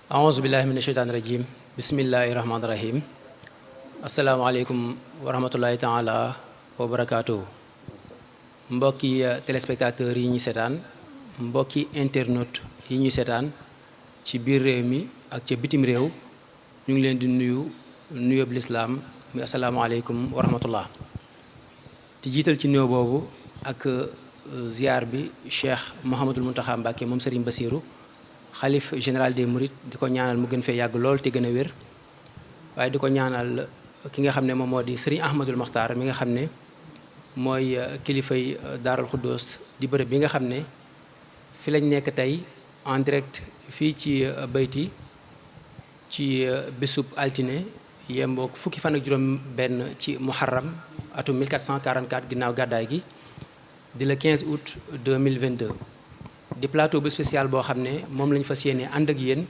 aouzu billahi mina sheytaani rajim bismillahi rahmaani rahim asalaamaaleykum wa rahmatullahi taala wa barakaatuhu mbokki téléspectateurs yi ñuy seetaan mbokki internautes yi ñuy seetaan ci biir réew mi ak ca bitim réew ñu ngi leen di nuyoob lislaam muy asalaamaaleykum wa rahmatullah di jiital ci nuyoo boobu ak ziar bi Cheikh Mouhamadul Mountakha Mbacké moom Serigne Bassirou xalif général des Mourides di ko ñaanal mu gën fee yàgg lool te gën a wér waaye di ko ñaanal ki nga xam ne moom moo di Serigne Ahmadul Mokhtar mi nga xam ne mooy kilifay Daarul Xuddoos di bërëb bi nga xam ne fi lañ nekk tey en direct fii ci bayti ci bésub altine yemboog fukki fan ak juróom benn ci muharram atum 1444 ginnaaw gàddaay gi di le 15 août 2022 di plateau bu spécial boo xam ne moom lañu fas yéene ànd ak yéen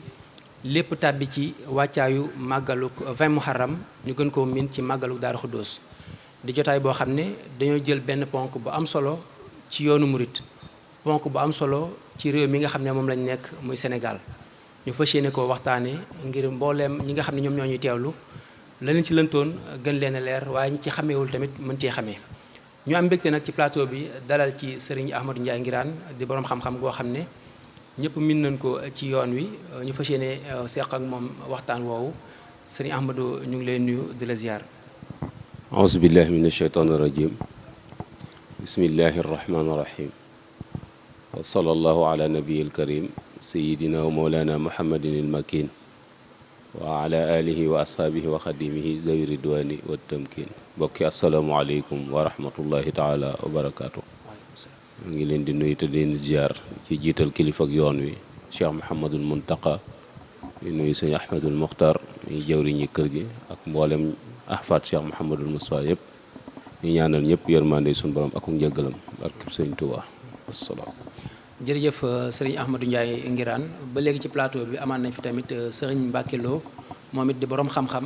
lépp tàbbi ci wàccaayu màggaluk 20 muharram ñu gën koo min ci màggaluk Daaru Xuddoos di jotaay boo xam ne dañoo jël benn ponk bu am solo ci yoonu murit ponk bu am solo ci réew mi nga xam ne moom lañ nekk muy Sénégal ñu fas yéene koo waxtaane ngir mbooleem ñi nga xam ne ñoom ñoo ñuy teewlu la leen ci lëntoon gën leen a leer waaye ñi ci xameewul tamit mën cee xamee ñu am mbégte nag ci plateau bi dalal ci Serigne Ahmadou Ndiaye Nguirane di borom xam-xam goo xam ne ñëpp min nañ ko ci yoon wi ñu fas yéene seq ak moom waxtaan woowu Serigne Ahmadou ñu ngi lay nuyu di la ziar. auzu billahi min asheytaan irrajim bismillahi arrahmani irrahim wa sallallahu ala nabiyi alkarim sayidina wa mawlana muhammadin ilmakin wa ala alihi wa ashaabihi wa xadimihi zawi ridwani wa tamkin mbokki asalaamualeykum wa rahmatullahi taala wa barakaatu mu ngi leen di nuyu te di leen ziar ci jiital kilifa ak yoon wi Cheikh Mouhamadul Muntaqa di nuyu sëñ Ahmadul Muxtar muy jawriñi kër gi ak mboolem ahfaat Cheikh Mouhamadul Moussa yëpp ñu ñaanal ñëpp yërmande suñu borom ak njëggalam barkeb sëñ Tuubaa asalaam. jërëjëf sëriñ Ahmadou Ndiaye Nguirane ba léegi ci plateau bi amaan nañ fi tamit sëriñ Mbacké Lo moom it di borom xam-xam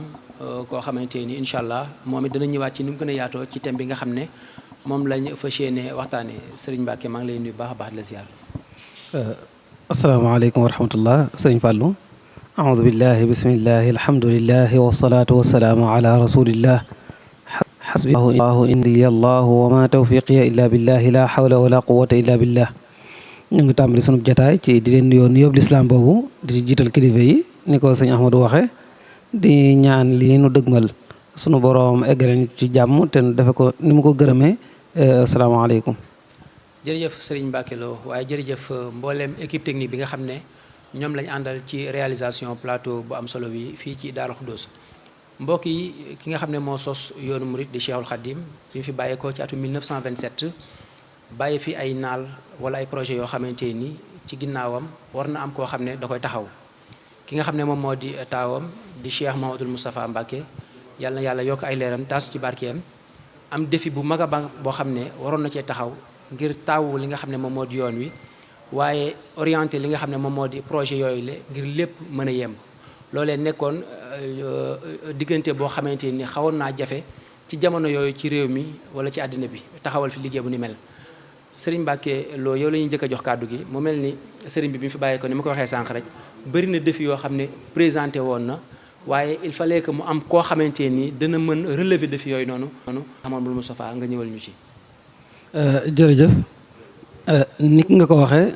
koo xamante ni incha allah moom it dana ñëwaat ci ni mu gën a yaatoo ci thème bi nga xam ne moom lañ fas yéene waxtaane sëriñ Mbacké maa ngi lay nuyu baax a baax di la ziar. asalaamaaleykum wa rahmatullah sëriñ Fallou aoudu billahi bismillahi alhamdulillahi wasalaatu wasalaamu ala rasulillah xasbi allahu indi allahu wa ma tawfiqiya illa billahi la hawla wala quwata illa billah ñu ngi tàmbali sunu jataay ci di leen nuyoo nuyoo lislaam boobu di ci jiital kilifa yi ni ko sëñ Ahmadou waxe di ñaan lii nu dëgmal sunu boroom eggale ci jàmm te nu defe ko ni mu ko gërëmee asalaamaaleykum. jërëjëf sëriñ Mbacké Lo waaye jërëjëf mbooleem équipe technique bi nga xam ne ñoom lañ àndal ci réalisation plateau bu am solo bi fii ci Daaru Xuddoos mbokk yi ki nga xam ne moo sos yoonu murit di Cheikhul Khadim bi mu fi bàyyeekoo ci atum 1927 bàyyi fi ay naal wala ay projet yoo xamante ni ci ginnaawam war na am koo xam ne da koy taxaw ki nga xam ne moom moo di taawam di Cheikh Mouhamadoul Moustapha Mbacké yàlla na yàlla yokk ay leeram taasu ci barkeem am défi bu mag a mag boo xam ne waroon na cee taxaw ngir taawu li nga xam ne moom moo di yoon wi waaye orienté li nga xam ne moom moo di projet yooyu la ngir lépp mën a yemb loolee nekkoon diggante boo xamante ni xawoon naa jafe ci jamono yooyu ci réew mi wala ci àddina bi taxawal fi liggéey bu ni mel sëriñ Mbacké Lo yow la ñuy njëkk a jox kàddu gi mu mel ni sëriñ bi mu fi bàyyee ko ni ma ko waxee sànq rek bëri na défi yoo xam ne présenté woon na waaye il fallait que mu am koo xamante ni dana mën relever défi yooyu noonu Mouhamadou Moustapha nga ñëwal ñu ci. jërëjëf nit nga ko waxee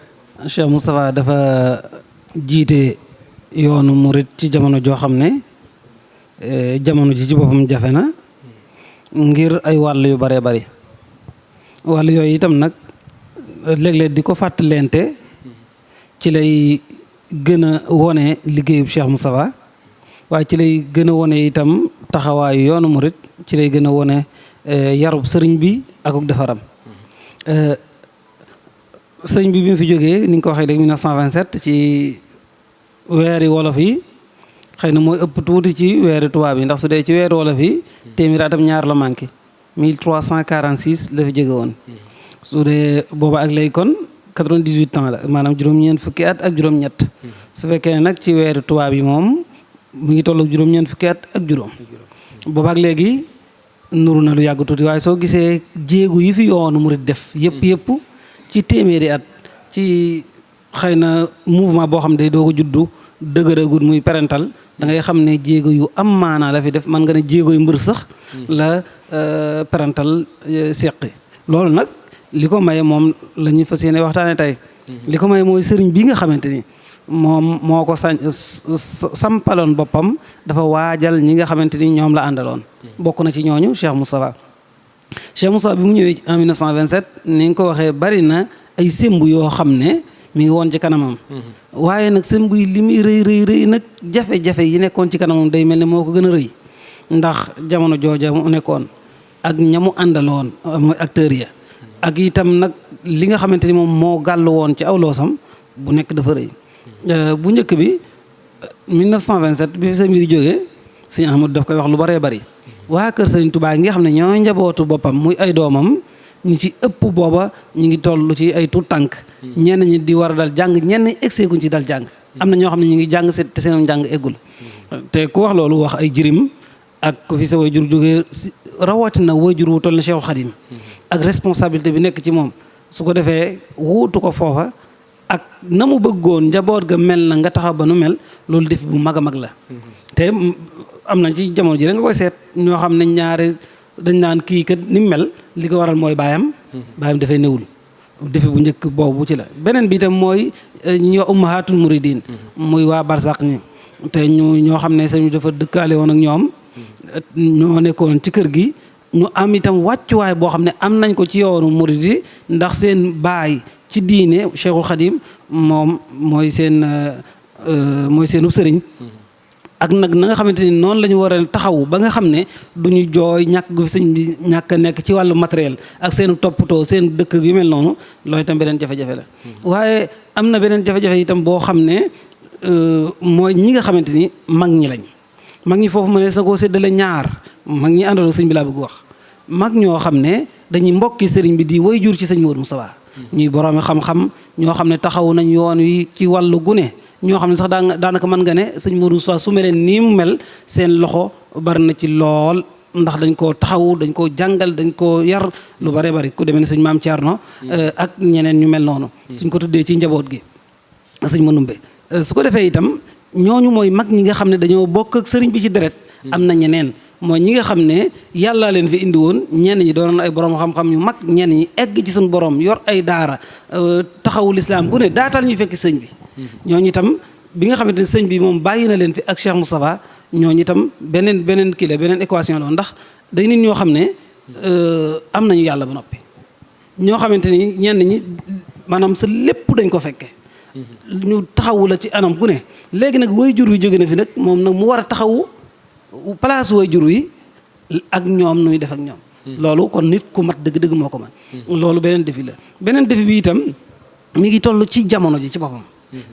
Cheikh Moustapha dafa jiite yoonu murit ci jamono joo xam ne jamono ji ci boppam jafe na ngir ay wàll yu baree bari wàll yooyu itam nag léeg-léeg di ko fàttalente ci lay gën a wone liggéeyub Cheikh Moustapha waaye ci lay gën a wone itam taxawaayu yoonu murit ci lay gën a wone yarub sëriñ bi akuk defaram sëriñ bi mu fi jógee ni nga ko waxee léegi 1927 ci weeri wolof yi xëy na mooy ëpp tuuti ci weeri tubaab yi ndax su dee ci weeri wolof yi téeméeri atam ñaar la manqué 1346 la fi jóge woon su dee booba ak léegi kon 98 ans la maanaam juróom-ñeent fukki at ak juróom-ñett su fekkee ne nag ci weeri tubaab yi moom mu ngi toll ak juróom-ñeent fukki at ak juróom booba ak léegi nuru na lu yàgg tuuti waaye soo gisee jéegu yi fi yoonu murit def yëpp ci téeméeri at ci xëy na mouvement boo xam ne day doo ko juddu dëgëragut muy parental da ngay xam ne jéego yu am maanaa la fi def man nga ne jéego yu mbër sax la parental seqi loolu nag li ko maye moom la ñuy fas yéene waxtaane tey li ko maye mooy sëriñ bi nga xamante ni moom moo ko sampaloon boppam dafa waajal ñi nga xamante ni ñoom la àndaloon bokk na ci ñooñu Cheikh Moustapha bi mu ñëwee en 1927 ni nga ko waxee bari na ay sémb yoo xam ne mi ngi woon ci kanamam waaye nag sémb yi li muy rëy nag jafe-jafe yi nekkoon ci kanamam day mel ne moo ko gën a rëy ndax jamono jooja mu nekkoon ak ñamu àndaloon mooy acteurs ya ak itam nag li nga xamante ni moom moo gàll woon ci aw loosam bu nekk dafa rëy bu njëkk bi 1927 bi fi sëñ bi di jógee sëñ Ahmadu daf koy wax lu bëree bëri waa kër sëñ Tuubaa ngi xam ne ñoo njabootu boppam muy ay doomam ñi ci ëpp booba ñu ngi toll ci ay tuut tànk ñenn ñi di war a dal jàng ñenn egseekuñ ci dal jàng am na ñoo xam ne ñu ngi jàng te seen jàng eggul te ku wax loolu wax ay jirim ak ku fi sa waajur jógee rawatina waajur wu toll na Cheikhul Khadim ak responsabilité bi nekk ci moom su ko defee wuutu ko foofa ak na mu bëggoon njaboot ga mel na nga taxaw ba nu mel loolu def bu mag a mag la te am na ci jamono ji rek nga koy seet ñoo xam ne ñaare dañ naan kii kat ni mu mel li ko waral mooy baayam dafay newul defe bu njëkk boobu ci la beneen bi itam mooy ñi wax ummahatul muridin muy waa barsaq ñi te ñoo xam ne sëñ dafa dëkkaale woon ak ñoom ñoo nekkoon ci kër gi ñu am itam wàccuwaay boo xam ne am nañ ko ci yoonu murid yi ndax seen baay ci diine Cheikhul Khadim moom mooy seenub sëriñ ak nag na nga xamante ni noonu la ñu war a taxaw ba nga xam ne du ñu jooy ñàkk gu fi sëñ bi ñàkk a nekk ci wàllu matériel ak seen toppatoo seen dëkk yu mel noonu loolu itam beneen jafe-jafe la waaye am na beneen jafe-jafe itam boo xam ne mooy ñi nga xamante ni mag ñi lañ mag ñi foofu ma ne sa koo séddale ñaar mag ñi àndoon sëñ bi laa bëgg wax mag ñoo xam ne dañuy mbokki sëriñ bi di way jur ci sëñ Modou Moustapha ñuy boroomi xam-xam ñoo xam ne taxaw nañ yoon wi ci wàllu gune ñoo xam ne sax daanaka mën nga ne sëñ Modou Moustapha su meleen nii mu mel seen loxo bari na ci lool ndax dañ koo taxaw dañ koo jàngal dañ koo yar lu bare bari ku demee ne sëñ Maam Thierno ak ñeneen ñu mel noonu suñ ko tuddee ci njaboot gi sëñ Manumbe su ko defee itam ñooñu mooy mag ñi nga xam ne dañoo bokk ak sëriñ bi ci deret am na ñeneen mooy ñi nga xam ne yàllaa leen fi indi woon ñenn ñi doonoon ay borom xam-xam yu mag ñenn ñi egg ci suñu borom yor ay daara taxawu lislaam bu ne daatal ñuy fekk sëñ bi ñooñu itam bi nga xamante ne sëñ bi moom bàyyi na leen fi ak Cheikh Moustapha ñooñu itam beneen kii la beneen équation la ndax day nit ñoo xam ne am nañu yàlla ba noppi ñoo xamante ni ñenn ñi maanaam sa lépp dañ ko fekke ñu taxawu la ci anam gu ne léegi nag waajur wi jóge na fi nag moom nag mu war a taxawu place waajur wi ak ñoom nuy def ak ñoom loolu kon nit ku mat dëgg-dëgg moo ko man loolu beneen défi la beneen défi bi itam mi ngi toll ci jamono ji ci boppam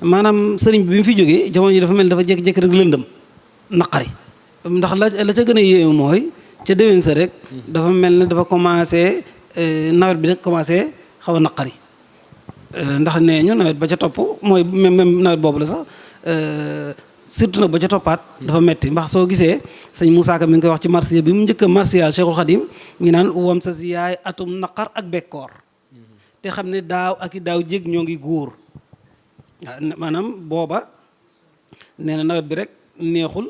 maanaam sëriñ bi mu fi jógee jamono ji dafa mel dafa jékki-jékki rek lëndëm naqari ndax la ca gën a yéeme mooy ca déwén sa rek dafa mel ne dafa commencé nawet bi rek commencé xaw a naqari ndax nee ñu nawet ba ca topp mooy même nawet boobu la sax surtout nag ba ca toppaat dafa metti ndax soo gisee sëñ Moussa Ka mi ngi koy wax ci marsiya bi mu njëkk a marsiya Cheikhul Khadim mi ngi naan wam sa si yaay atum naqar ak bekkoor te xam ne daaw ak i daaw jéeg ñoo ngi góor waaw maanaam booba nee na nawet bi rek neexul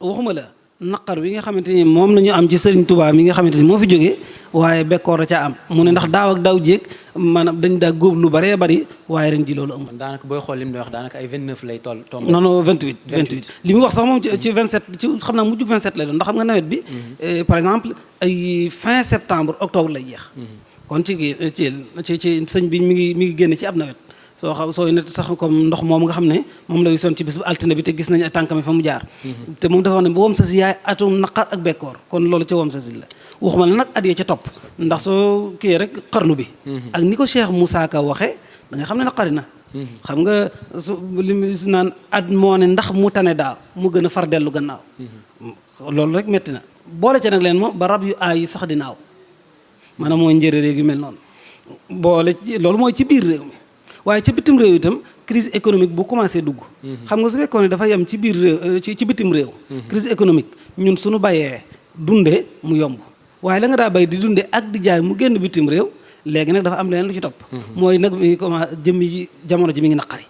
waxuma la naqar bi nga xamante ni moom la ñu am ci Serigne Touba mi nga xamante ni moo fi jógee waaye bekkoor da caa am mu ne ndax daaw ak daaw jéeg maanaam dañ daa góob lu baree bari waaye ren ji loolu amul. daanaka booy xool li mu doon wax daanaka ay 29 lay toll. non non 28 li mu wax sax moom ci 27 ci xam naa mujjug 27 lay doon ndax xam nga nawet bi. par exemple ay fin septembre octobre lay jeex. kon ci sëñ bi mi ngi génn ci ab nawet. sooy net sax comme ndox moom nga xam ne moom lay son ci bis bu altine bi te gis nañu tànkami fa mu jaar te moom dafa wax ne bu wam sa si yaay atum naqar ak bekkoor kon loolu ca wam sa si la waxuma la nag at yee ca topp ndax soo kii rek xarnu bi ak ni ko Cheikh Moussa Ka waxe da nga xam ne naqari na xam nga li mu naan at moo ne ndax mu tane daaw mu gën a far dellu gannaaw loolu rek metti na boole ca nag leen moom ba rab yu aay yi sax di naaw maanaam mooy njëriñ yu mel noonu boole ci loolu mooy ci biir réew mi waaye ca bitim réew itam crise économique bu commencé dugg xam nga su fekkoon ne dafa yem ci biir réew ci bitim réew crise économique ñun suñu bayee dunde mu yomb waaye la nga daa bay di dunde ak di jaay mu génn bitim réew léegi nag dafa am leneen lu ci topp mooy nag mi ngi commencé jëmmi jamono ji mi ngi naqari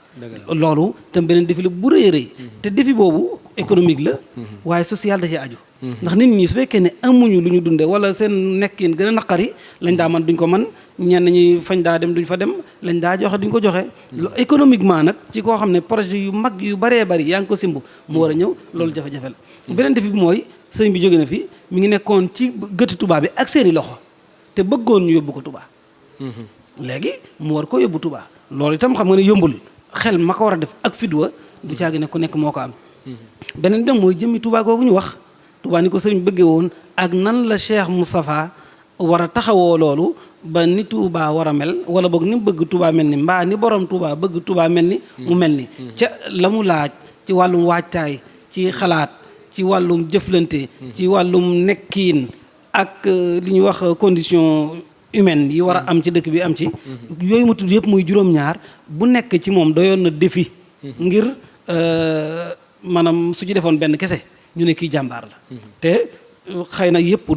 loolu tam beneen défi la bu rëy rëy te défi boobu économique la waaye social da ci aju ndax nit ñi su fekkee ne amuñu lu ñu dundee wala seen nekkin gën a naqari lañ daa man duñ ko man ñenn ñi fañ daa dem duñ fa dem lañ daa joxe duñ ko joxe économiquement nag ci koo xam ne projet yu mag yu baree bari yaa ngi ko simb mu war a ñëw loolu jafe-jafe la beneen défi bi mooy sëñ bi jóge na fi mi ngi nekkoon ci gëti Touba bi ak seeni loxo te bëggoon ñu yóbbu ko Touba léegi mu war ko yóbbu Touba loolu itam xam nga ne yombul xel ma ko war a def ak fidwa du caagi ne ku nekk moo ko am beneen dem mooy jëmmi Touba googu ñu wax Touba ni ko sëriñ bëggee woon ak nan la Cheikh Moustapha war a taxawoo loolu ba ni Touba war a mel wala boog ni mu bëgg Touba mel ni mbaa ni borom Touba bëgg Touba mel ni mu mel ni ca la mu laaj ci wàllum waajtaay ci xalaat ci wàllum jëflante ci wàllum nekkiin ak li ñuy wax condition humaine yi war a am ci dëkk bi am ci yooyu ma tudd yëpp muy juróom-ñaar bu nekk ci moom doyoon na défi ngir maanaam su ci defoon benn kese ñu ne kii jàmbaar la te xëy na yëpp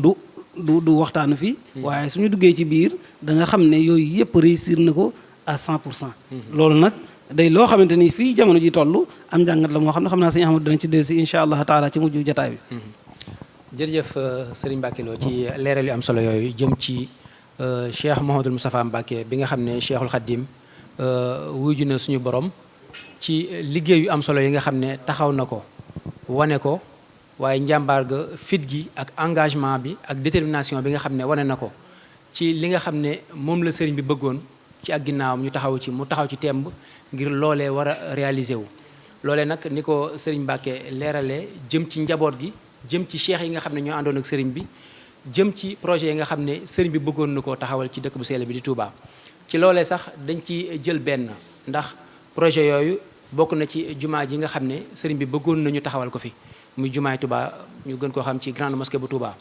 du waxtaanu fii waaye suñu duggee ci biir da nga xam ne yooyu yëpp réussir na ko à 100% loolu nag day loo xamante ni fii jamono ji toll am njàngat la moo xam ne xam naa sëñ Ahmadu dana ci dellu si incha allah taala ci mujj jataay bi jërëjëf Serigne Mbacke Lo ci leeral yu am solo yooyu jëm ci Cheikh Mouhamadul Moustapha Mbacke bi nga xam ne Cheikhul Khadim wuyu na suñu borom ci liggéey yu am solo yi nga xam ne taxaw na ko wane ko waaye njàmbaar ga fit gi ak engagement bi ak détermination bi nga xam ne wane na ko ci li nga xam ne moom la sëriñ bi bëggoon ci ak ginnaawam ñu taxaw ci mu taxaw ci temb ngir loolee war a réaliser wu loolee nag ni ko sëriñ Mbacke leeralee jëm ci njaboot gi jëm ci cheikh yi nga xam ne ñoo àndoon ak sëriñ bi jëm ci projet yi nga xam ne sëriñ bi bëggoon na koo taxawal ci dëkk bu sell bi di Touba ci loolee sax dañ ci jël benn ndax projet yooyu bokk na ci jumaa ji nga xam ne sëriñ bi bëggoon nañu taxawal ko fi muy jumaay Touba ñu gën koo xam ci grande mosquée bu Touba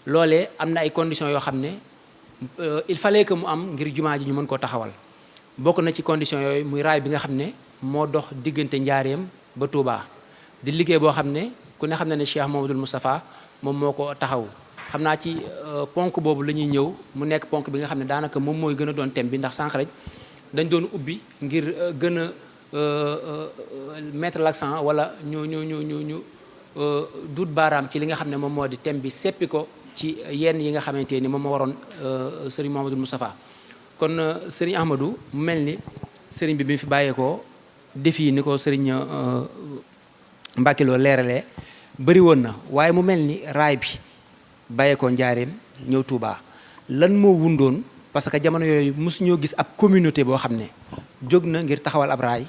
loolee am na ay conditions yoo xam ne il fallait que mu am ngir jumaa ji ñu mën koo taxawal bokk na ci conditions yooyu muy raay bi nga xam ne moo dox diggante Njaareem ba Touba di liggéey boo xam ne ku ne xam ne ne Cheikh Mouhamadoul Moustapha moom moo ko taxaw xam naa ci ponk boobu la ñuy ñëw mu nekk ponk bi nga xam ne daanaka moom mooy gën a doon thème bi ndax sànq rek dañ doon ubbi ngir gën a mettre l'accent wala ñu duut baaraam ci li nga xam ne moom moo di thème bi seppi ko ci yenn yi nga xamante ni moom moo waroon Serigne Mouhamadoul Moustapha kon Serigne Ahmadou mu mel ni Serigne bi fi bàyyeekoo défi yi ni ko Serigne Mbacke Lo leeralee bëri woon na waaye mu mel ni raay bi bàyyeekoo Njaareem ñëw Touba lan moo wundoon parce que jamono yooyu mosu ñoo gis ab communauté boo xam ne jóg na ngir taxawal ab raay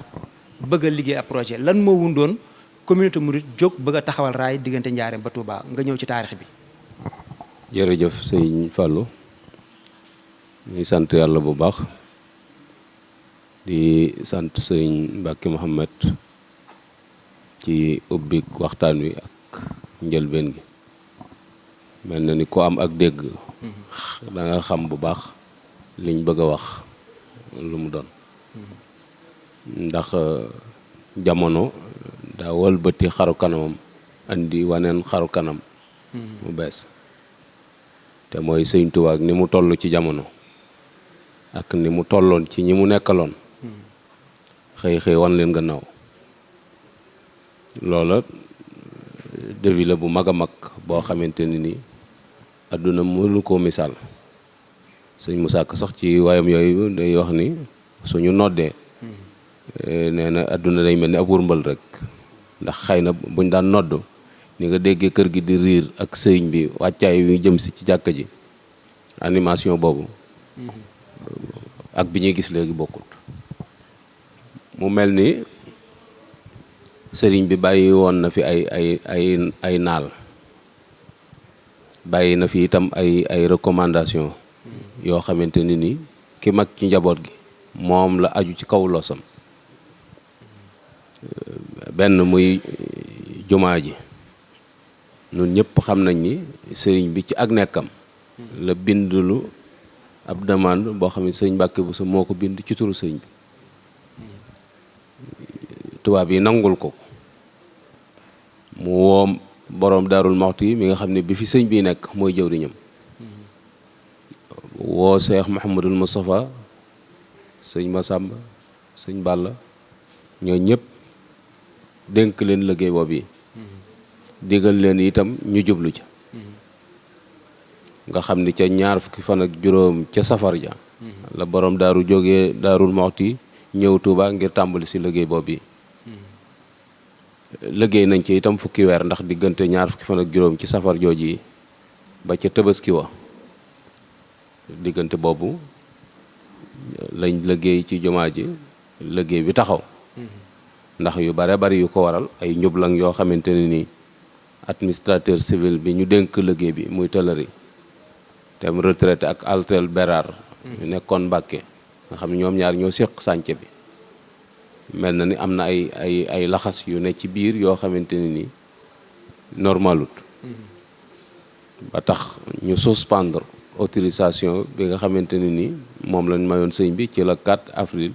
bëgg a liggéey ab projet lan moo wundoon communauté murid jóg bëgg a taxawal raay diggante Njaareem ba Touba nga ñëw ci taarix bi. jërëjëf sëñ Fallou ñuy sant yàlla bu baax di sant sëñ Mbacke Mouhamed ci ubbi waxtaan wi ak njëlbeen gi mel na ni ko am ak dégg da nga xam bu baax liñ bëgg a wax lu mu doon ndax jamono daa wëlbati xaru kanamam andi waneen xaru kanam mu bees te mooy sëñ Tuubaa ak ni mu toll ci jamono ak ni mu tolloon ci ñi mu nekkaloon xëy wan leen gannaaw loola défi la bu mag a mag boo xamante ni àdduna mënu koo misaal sëñ Musaa Ka sax ci waayam yooyu day wax ni suñu noddee nee na àdduna day mel ni ab wërmbal rek ndax xëy na buñ daan nodd ni nga déggee kër gi di riir ak sëriñ bi wàccaay yu jëm si ci jàkka ji animation boobu ak bi ñuy gis léegi bokkut mu mel ni sëriñ bi bàyyi woon na fi ay naal bàyyi na fi itam ay recommandation yoo xamante ni ki mag ci njaboot gi moom la aju ci kaw loosam benn muy jumaa ji ñun ñëpp xam nañ ni sëriñ bi ci ak nekkam la bindulu ab demande boo xam ne sëriñ Mbàkke Buso moo ko bind ci turu sëriñ bi tubaab yi nangul ko mu woo boroom Daarul Muxti mi nga xam ne bi fi sëñ bi nekk mooy jëwriñam woo Cheikh Mouhamadoul Moustapha sëñ Massamba sëñ Balla ñoo ñëpp dénk leen liggéey boobu yi digal leen itam ñu jublu ca nga xam ni ca ñaar fukki fan ak juróom ca safar ja la borom daaru jógee Daarul Muxti ñëw Tuuba ngir tàmbali si liggéey boobu yi liggéey nañ ci itam fukki weer ndax diggante ñaar fukki fan ak juróom ci safar jooju yi ba ca Tabaski wa diggante boobu lañ liggéey ci jumaa ji liggéey bi taxaw ndax yu bare bari yu ko waral ay njublang yoo xamante ne nii administrateur civil bi ñu dénk liggéey bi muy tëlëri te mu retraité ak Altel Bérard ñu nekkoon Mbàkke nga xam ne ñoom ñaar ñoo séq sànce bi mel na ni am na ay laxas yu ne ci biir yoo xamante ne nii normalut ba tax ñu suspendre autorisation bi nga xamante ne nii moom lañ mayoon sëñ bi ci la 4 avril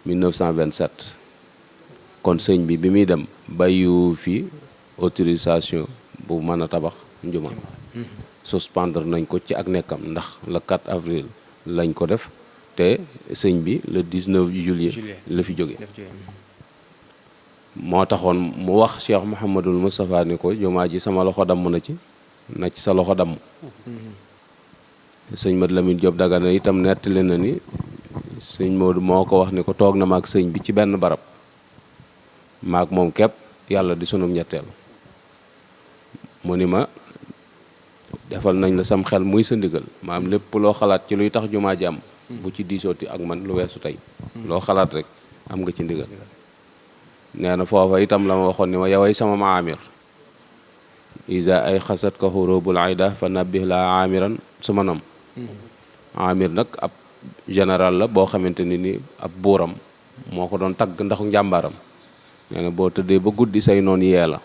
1927 kon sëñ bi muy dem bàyyiwu fi autorisation bu mën a tabax njuma suspendre nañ ko ci ak nekkam ndax le 4 avril lañ ko def te sëñ bi le 19 juillet la fi jóge moo taxoon mu wax Cheikh Mouhamadul Moustapha ni ko jumaa ji sama loxo damm na ci sa loxo damm sëñ Mad Lamine Diop Dagana itam nettali na ni sëñ Modou moo ko wax ni ko toog na maag sëñ bi ci benn barab maag moom képp yàlla di sunum ñetteel mu ni ma defal nañ la sam xel muy sa ndigal maam lépp loo xalaat ci luy tax jumaa ji am bu ci diisooti ak man lu weesu tey loo xalaat rek am nga ci ndigal nee na foofa itam la ma waxoon ni ma yaway sama maamir isa ay xasat ka xurubul ayda fa nabbih la amiran su manam amir nag ab général la boo xamante ni ab buuram moo ko doon tagg ndaxu njàmbaaram nee na boo tëddee ba guddi say noonu yee la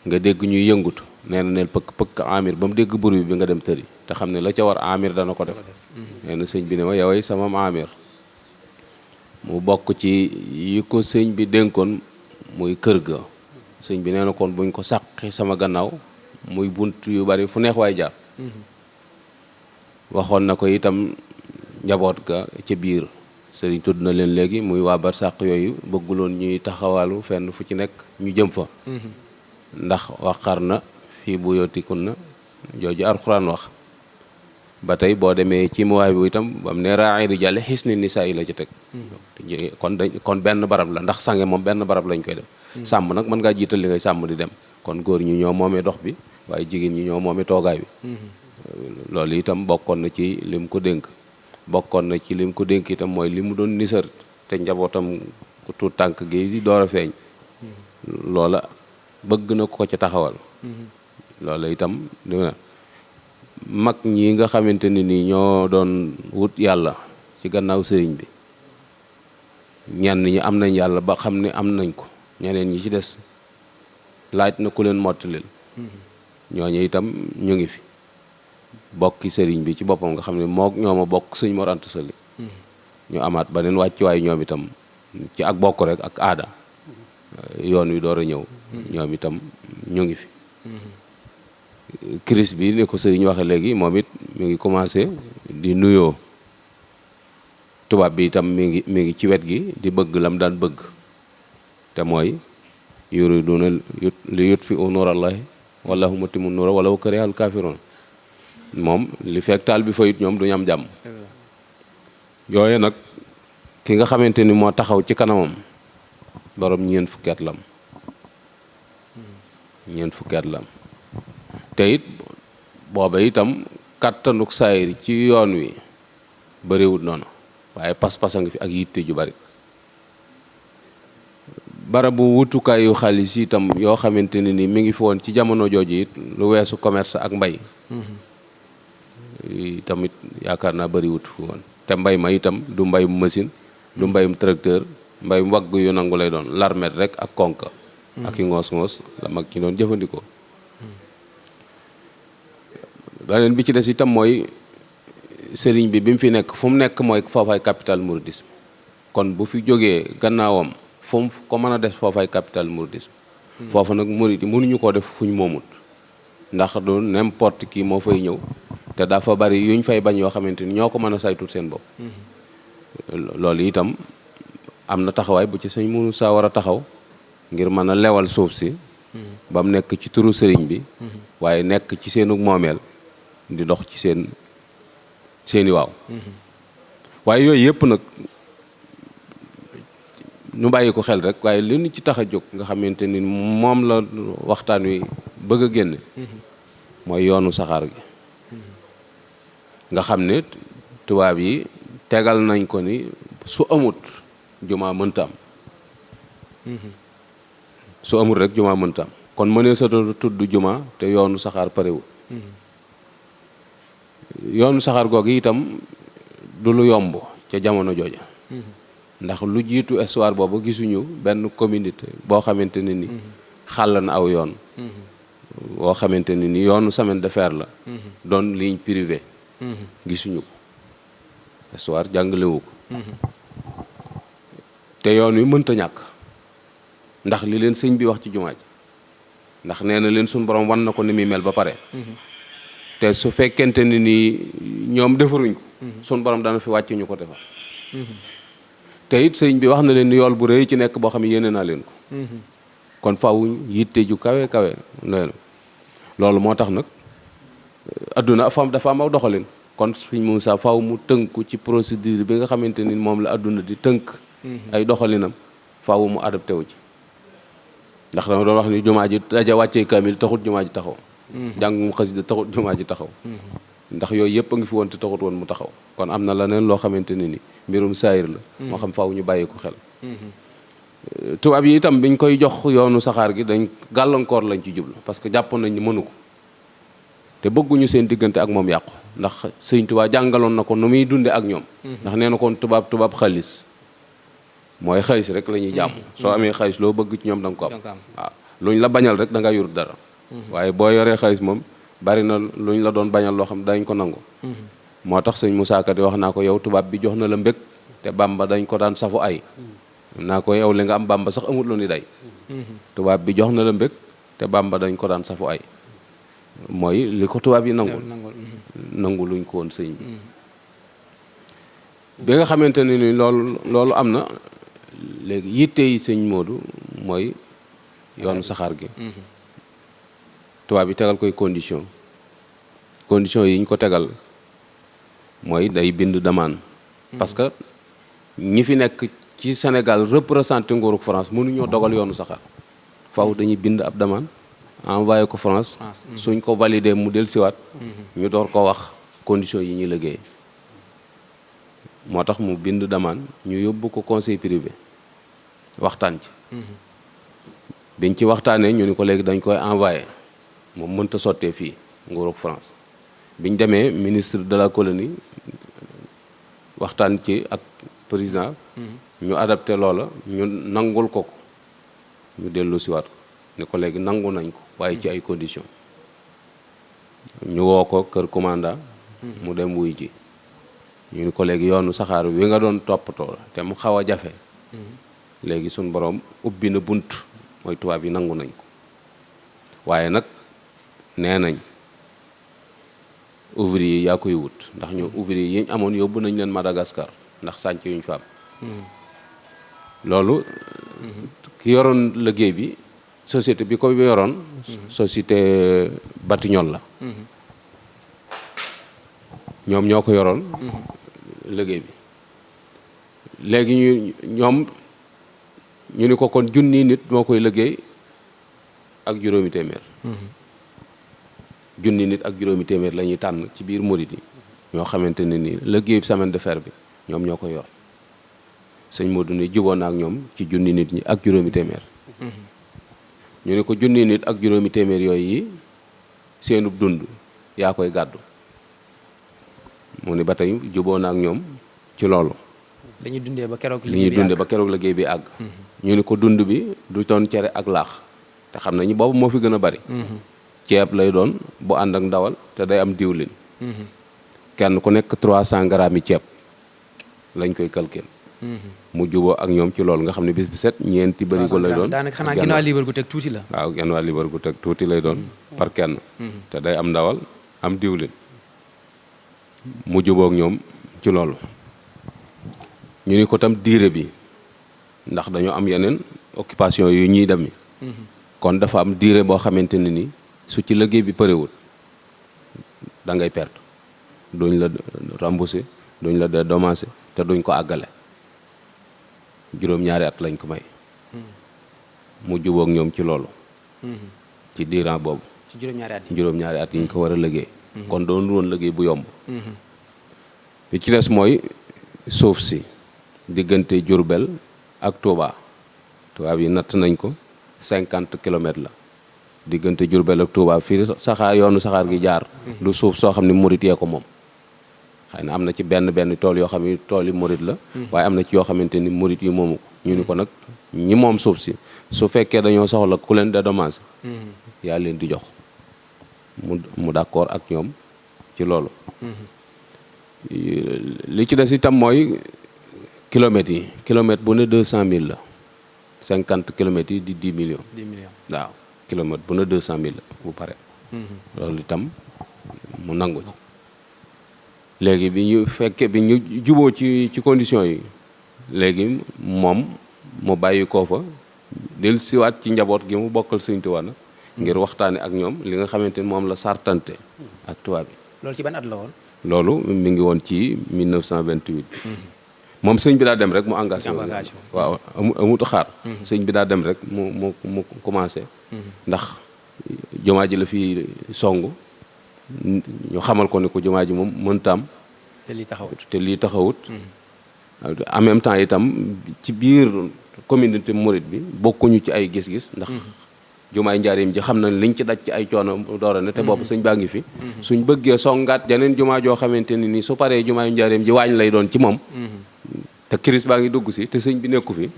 nga dégg ñuy yëngutu nee na neel pëkk amir ba mu dégg bruit bi nga dem tëri te xam ne la ca war amir dana ko def nee na sëñ bi ne ma yoway sama amir mu bokk ci yi ko sëñ bi dénkoon muy kër ga sëñ bi nee na kon buñ ko sàqi sama gannaaw muy bunt yu bari fu neex waay jaar waxoon na ko itam njaboot ga ca biir sëriñ tudd na leen léegi muy waa barsàq yooyu bëgguloon ñuy taxawalu fenn fu ci nekk ñu jëm fa ndax waqar na fii bu yootikun na jooju alxuraan wax ba tey boo demee ci muwaay bi itam bam ne raay rijaal xisni nisaa yi la ci teg kon benn barab la ndax sange moom benn barab lañ koy def sàmm nag mën ngaa jiital li ngay sàmm di dem kon góor ñi ñoo moomee dox bi waaye jigéen ñi ñoo moomee toogaay bi loolu itam bokkoon na ci lim ko dénk bokkoon na ci lim ko dénk itam mooy li mu doon nisar te njabootam ku tuut tànk gi di door a feeñ loola bëgg na ko ca taxawal loola itam dina mag ñi nga xamante ni nii ñoo doon wut yàlla ci gannaaw sëriñ bi ñenn ñi am nañ yàlla ba xam ne am nañ ko ñeneen ñi ci des laaj na ku leen mottalil ñooñu itam ñu ngi fi bokki sëriñ bi ci boppam nga xam ne mook ñooma bokk sëñ Mor Anta Sali ñu amaat beneen wàccuwaay ñoom itam ci ak bokk rek ak aada yoon wi door a ñëw ñoom itam ñu ngi fi crise bi ni ko sëriñ waxe léegi moom it mi ngi commencé di nuyoo tubaab bi itam mi ngi ci wet gi di bëgg lam daan bëgg te mooy yuriduna li yutfi'u nuurallahi wallahu mutimmu nuura walaw karihal kaafiruun moom li fekk taal bi fayut ñoom duñu am jàmm yooyu nag ki nga xamante ni moo taxaw ci kanamam borom ñeent fukki at lam te it booba itam kàttanuk saayir ci yoon wi bariwul noonu waaye pas-pas a ngi fi ak yitte ju bari barabu wutukaayu xaalis itam yoo xamante ne ni mi ngi fi woon ci jamono jooju it lu weesu commerce ak mbay tamit yaakaar naa bariwut fi woon te mbay ma itam du mbayum machine du mbayum tracteur mbayum wagg yu nangu lay doon larmet rek ak konka ak i ngoos-ngoos la mag ñi doon jëfandikoo beneen bi ci des itam mooy sëriñ bi mu fi nekk fu mu nekk mooy foofaay capital mouridisme kon bu fi jógee gannaawam fu mu ko mën a def foofaay capital mouridisme foofu nag murid yi mënuñu koo def fu ñu moomut ndax du n'importe qui moo fay ñëw te dafa bari yuñ fay bañ yoo xamante ni ñoo ko mën a saytul seen bopp loolu itam am na taxawaay bu ci sëñ Moussa war a taxaw ngir mën a lewal suuf si ba mu nekk ci turu sëriñ bi waaye nekk ci seenu moomeel di dox ci seeni waaw waaye yooyu yëpp nag ñu bàyyi ko xel rek waaye li ñu ci tax a jóg nga xamante ni moom la waxtaan wi bëgg a génne mooy yoonu saxaar gi nga xam ne tubaab yi tegal nañ ko ni su amut jumaa mënta am su amut rek jumaa mënta am kon mënee sa tudd jumaa te yoonu saxaar parewul yoonu saxaar googu itam du lu yomb ca jamono jooja ndax lu jiitu histoire boobu gisuñu benn communauté boo xamante ne ni xàll na aw yoon boo xamante ne ni yoonu chemin de fer la doon ligne privée gisuñu ko histoire jàngalewu ko te yoon wi mënta ñàkk ndax li leen sëñ bi wax ci jumaa ji ndax nee na leen suñu borom wan na ko ni muy mel ba pare te su fekkente ni nii ñoom defaruñ ko suñu borom dana fi wàcc ñu ko defar te it sëñ bi wax na leen ni yool bu rëy ci nekk boo xam ne yéene naa leen ko kon fawuñ yitte ju kawe kawe loolu moo tax nag adduna dafa am aw doxalin kon sëñ Moussa faw mu tënku ci procédure bi nga xamante ni moom la adduna di tënk ay doxalinam faw mu adapté wu ci ndax dama doon wax ni jumaa ji daja wàccee kaamil taxut jumaa ji taxaw jàngum xasida taxut jumaa ji taxaw ndax yooyu yëpp a ngi fi woon te taxut woon mu taxaw kon am na leneen loo xamante ne ni mbirum saayir la moo xam faaw ñu bàyyi ko xel tubaab yi itam biñ koy jox yoonu saxaar gi dañ gàllankoor lañ ci jublu parce que jàppoon nañ ni mënu ko te bëgguñu seen diggante ak moom yàqu ndax sëñ Tuubaa jàngaloon na ko nu muy dunde ak ñoom ndax nee na koon tubaab xaalis mooy xaalis rek la ñuy jàmm soo amee xaalis loo bëgg ci ñoom da nga ko am waaw luñ la bañal rek da nga yor dara waaye boo yoree xaalis moom bari na luñ la doon bañal loo xam dañ ko nangu moo tax sëñ Moussa Ka di wax naa ko yow tubaab bi jox na la mbég te Bàmba dañ ko daan safu ay naa ko yow li nga am Bàmba sax amut lu ni day tubaab bi jox na la mbég te Bàmba dañ ko daan safu ay mooy li ko tubaab yi nangu luñ ko woon sëñ bi nga xamante ne ni loolu am na léegi yitte yi sëñ Modou mooy yoonu saxaar gi tubaab yi tegal koy condition yi ñu ko tegal mooy day bind demande parce que ñi fi nekk ci Sénégal représenté nguurug France mënuñoo dogal yoonu saxaar faw dañuy bind ab demande envoyé ko France suñ ko validé mu del siwaat ñu door ko wax condition yi ñuy liggéey moo tax mu bind demande ñu yóbbu ko conseil privé waxtaan ci biñ ci waxtaanee ñu ni ko léegi dañ koy envoyé moom mënta sottee fii nguurug France biñ demee ministre de la colonie waxtaan ci ak président ñu adapté loola ñu nangul ko ñu dellu siwaat ko ni ko léegi nangu nañ ko waaye ci ay conditions ñu woo ko kër commandant mu dem wuy ji ñu ni ko léegi yoonu saxaar wi nga doon toppatoo te mu xaw a jafe léegi suñ borom ubbi na bunt mooy tubaab yi nangu nañ ko waaye nag nee nañ ouvrier yi yaa koy wut ndax ñu ouvrier yi ñu amoon yóbbu nañ leen Madagascar ndax sànc yuñ fa am loolu ki yoroon liggéey bi société bi ko yoroon société Batignolles la ñoom ñoo ko yoroon liggéey bi léegi ñu ni ko kon junni nit moo koy liggéey ak juróomi téeméer junni nit ak juróomi téeméer la ñuy tànn ci biir murit yi ñoo xamante ne ni liggéeyu semaine de fer bi ñoom ñoo ko yor sëñ Modou ni juboon na ak ñoom ci junni nit ñi ak juróomi téeméer ñu ne ko junni nit ak juróomi téeméer yooyu yi seenub dund yaa koy gàddu mu ni ba tey juboo na ak ñoom ci loolu li ñuy dundee ba keroog liggéey bi àgg ñu ni ko dund bi du doon cere ak laax te xam nañu boobu moo fi gën a bari ceeb lay doon bu ànd ak ndawal te day am diwlin kenn ku nekk 300 grammes yi ceeb lañ koy calculer mu juboo ak ñoom ci loolu nga xam ne bis bi set ñeenti barigo lay doon daanaka xanaa genn waa liibar gu teg tuuti la waaw genn waa liibar gu teg tuuti lay doon par kenn te day am ndawal am diwlin mu juboo ak ñoom ci loolu ñu ni ko tam diire bi ndax dañoo am yeneen occupation yu ñuy dem kon dafa am durée boo xamante ne ni su ci liggéey bi përewul da ngay perte duñ la rembourser duñ la dédommager te duñ ko àggale juróom-ñaari at lañ ko may mu jubóog ñoom ci loolu ci diiran boobu ci juróom-ñaari at yi ñu ko war a liggéey kon doon woon liggéey bu yomb li ci des mooy suuf si diggante Diourbel ak Touba tubaab yi natt nañ ko 50 kilomètres la diggante Diourbel ak Touba fii saxaar yoonu saxaar gi jaar du suuf soo xam ne murit yee ko moom xëy na am na ci benn tool yoo xam ne tool yi murit la waaye am na ci yoo xamante ni murit yi moomu ko ñu ni ko nag ñi moom suuf si su fekkee dañoo soxla ku leen dédommage yaa leen di jox mu d'accord ak ñoom ci loolu li ci des itam mooy kilomètre bu ne 200 000 la 50 kilomètres yi di 10 millions waaw kilomètre bu ne 200 000 la bu pare loolu itam mu nangu ci léegi bi ñu juboo ci conditions yi léegi moom mu bàyyi koo fa del siwaat ci njaboot gi mu bokkal Sëñ Tuubaa nag ngir waxtaane ak ñoom li nga xamante ni moom la sartante ak tubaab bi. loolu ci ban at la woon. loolu mi ngi woon ci 1928. moom sëñ bi daa dem rek mu engagé waaw amut xaar. sëñ bi daa dem rek mu commencé. ndax jumaa ji la fi song ñu xamal ko ni ko jumaa ji moom mënta am. te lii taxawut. en même temps itam ci biir communauté mouride bi bokkuñu ci ay gis-gis ndax. jumaay njaareem ji xam nañ liñ ci daj ci ay coono doora ne te boobu sëñ baa ngi fi. suñ bëggee songaat janeen jumaa joo xamante ni nii su paree jumaay njaareem ji waañ lay doon ci moom. te kiris baa ngi dugg si te sëñ bi nekku fi.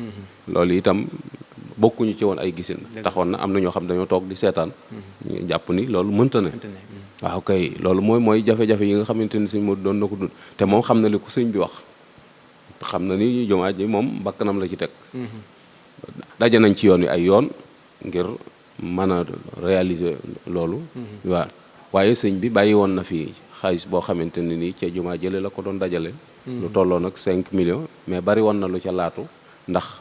loolu itam bokkuñu ci woon ay gisin taxoon na am na ñoo xam dañoo toog di seetaan. ñu jàpp ni loolu mënta ne. waaw kay loolu mooy jafe-jafe yi nga xamante ni sëñ moo doon na ko dund te moom xam na li ko sëñ bi wax. xam na ni jumaa ji moom bakkanam la ci teg. daje nañ ci yoon wi ay yoon ngir mën a réaliser loolu. waaw waaye sëñ bi bàyyi woon na fi xaalis boo xamante ne nii ca jumaa jële la ko doon dajale. lu tolloo nag 5 millions mais bari woon na lu ca laatu ndax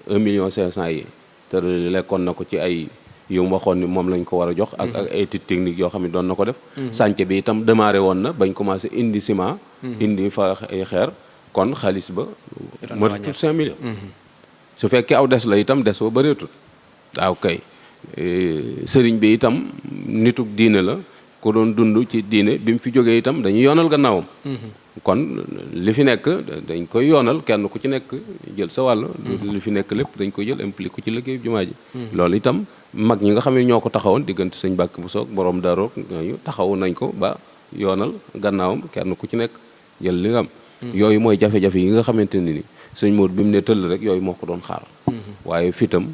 1,5 million yi te lekkoon na ko ci ay yu mu waxoon ni moom lañ ko war a jox. ak ay études techniques yoo xam ne doon na ko def. chantier bi itam démarré woon na bañ commencé indi ciment. indi fa ay xeer kon xaalis ba. motul 5 millions. su fekkee aw des la itam des ba bëreetul. waaw kay. sëriñ bi itam nituk diine la ku doon dund ci diine bi mu fi jógee itam dañuy yoonal gannaawam. kon li fi nekk dañ koy yoonal kenn ku ci nekk jël sa wàll. li fi nekk lépp dañ koy jël impliqué ci liggéey jumaa ji. loolu itam mag ñi nga xam ne ñoo ko taxawoon diggante sëñ Mbàkke bu soog borom Daaru ñooñu taxawu nañ ko ba yoonal gannaawam kenn ku ci nekk jël li nga am. yooyu mooy jafe-jafe yi nga xamante ne ni sëñ Moodu bi mu ne tëll rek yooyu moo ko doon xaar. waaye fitam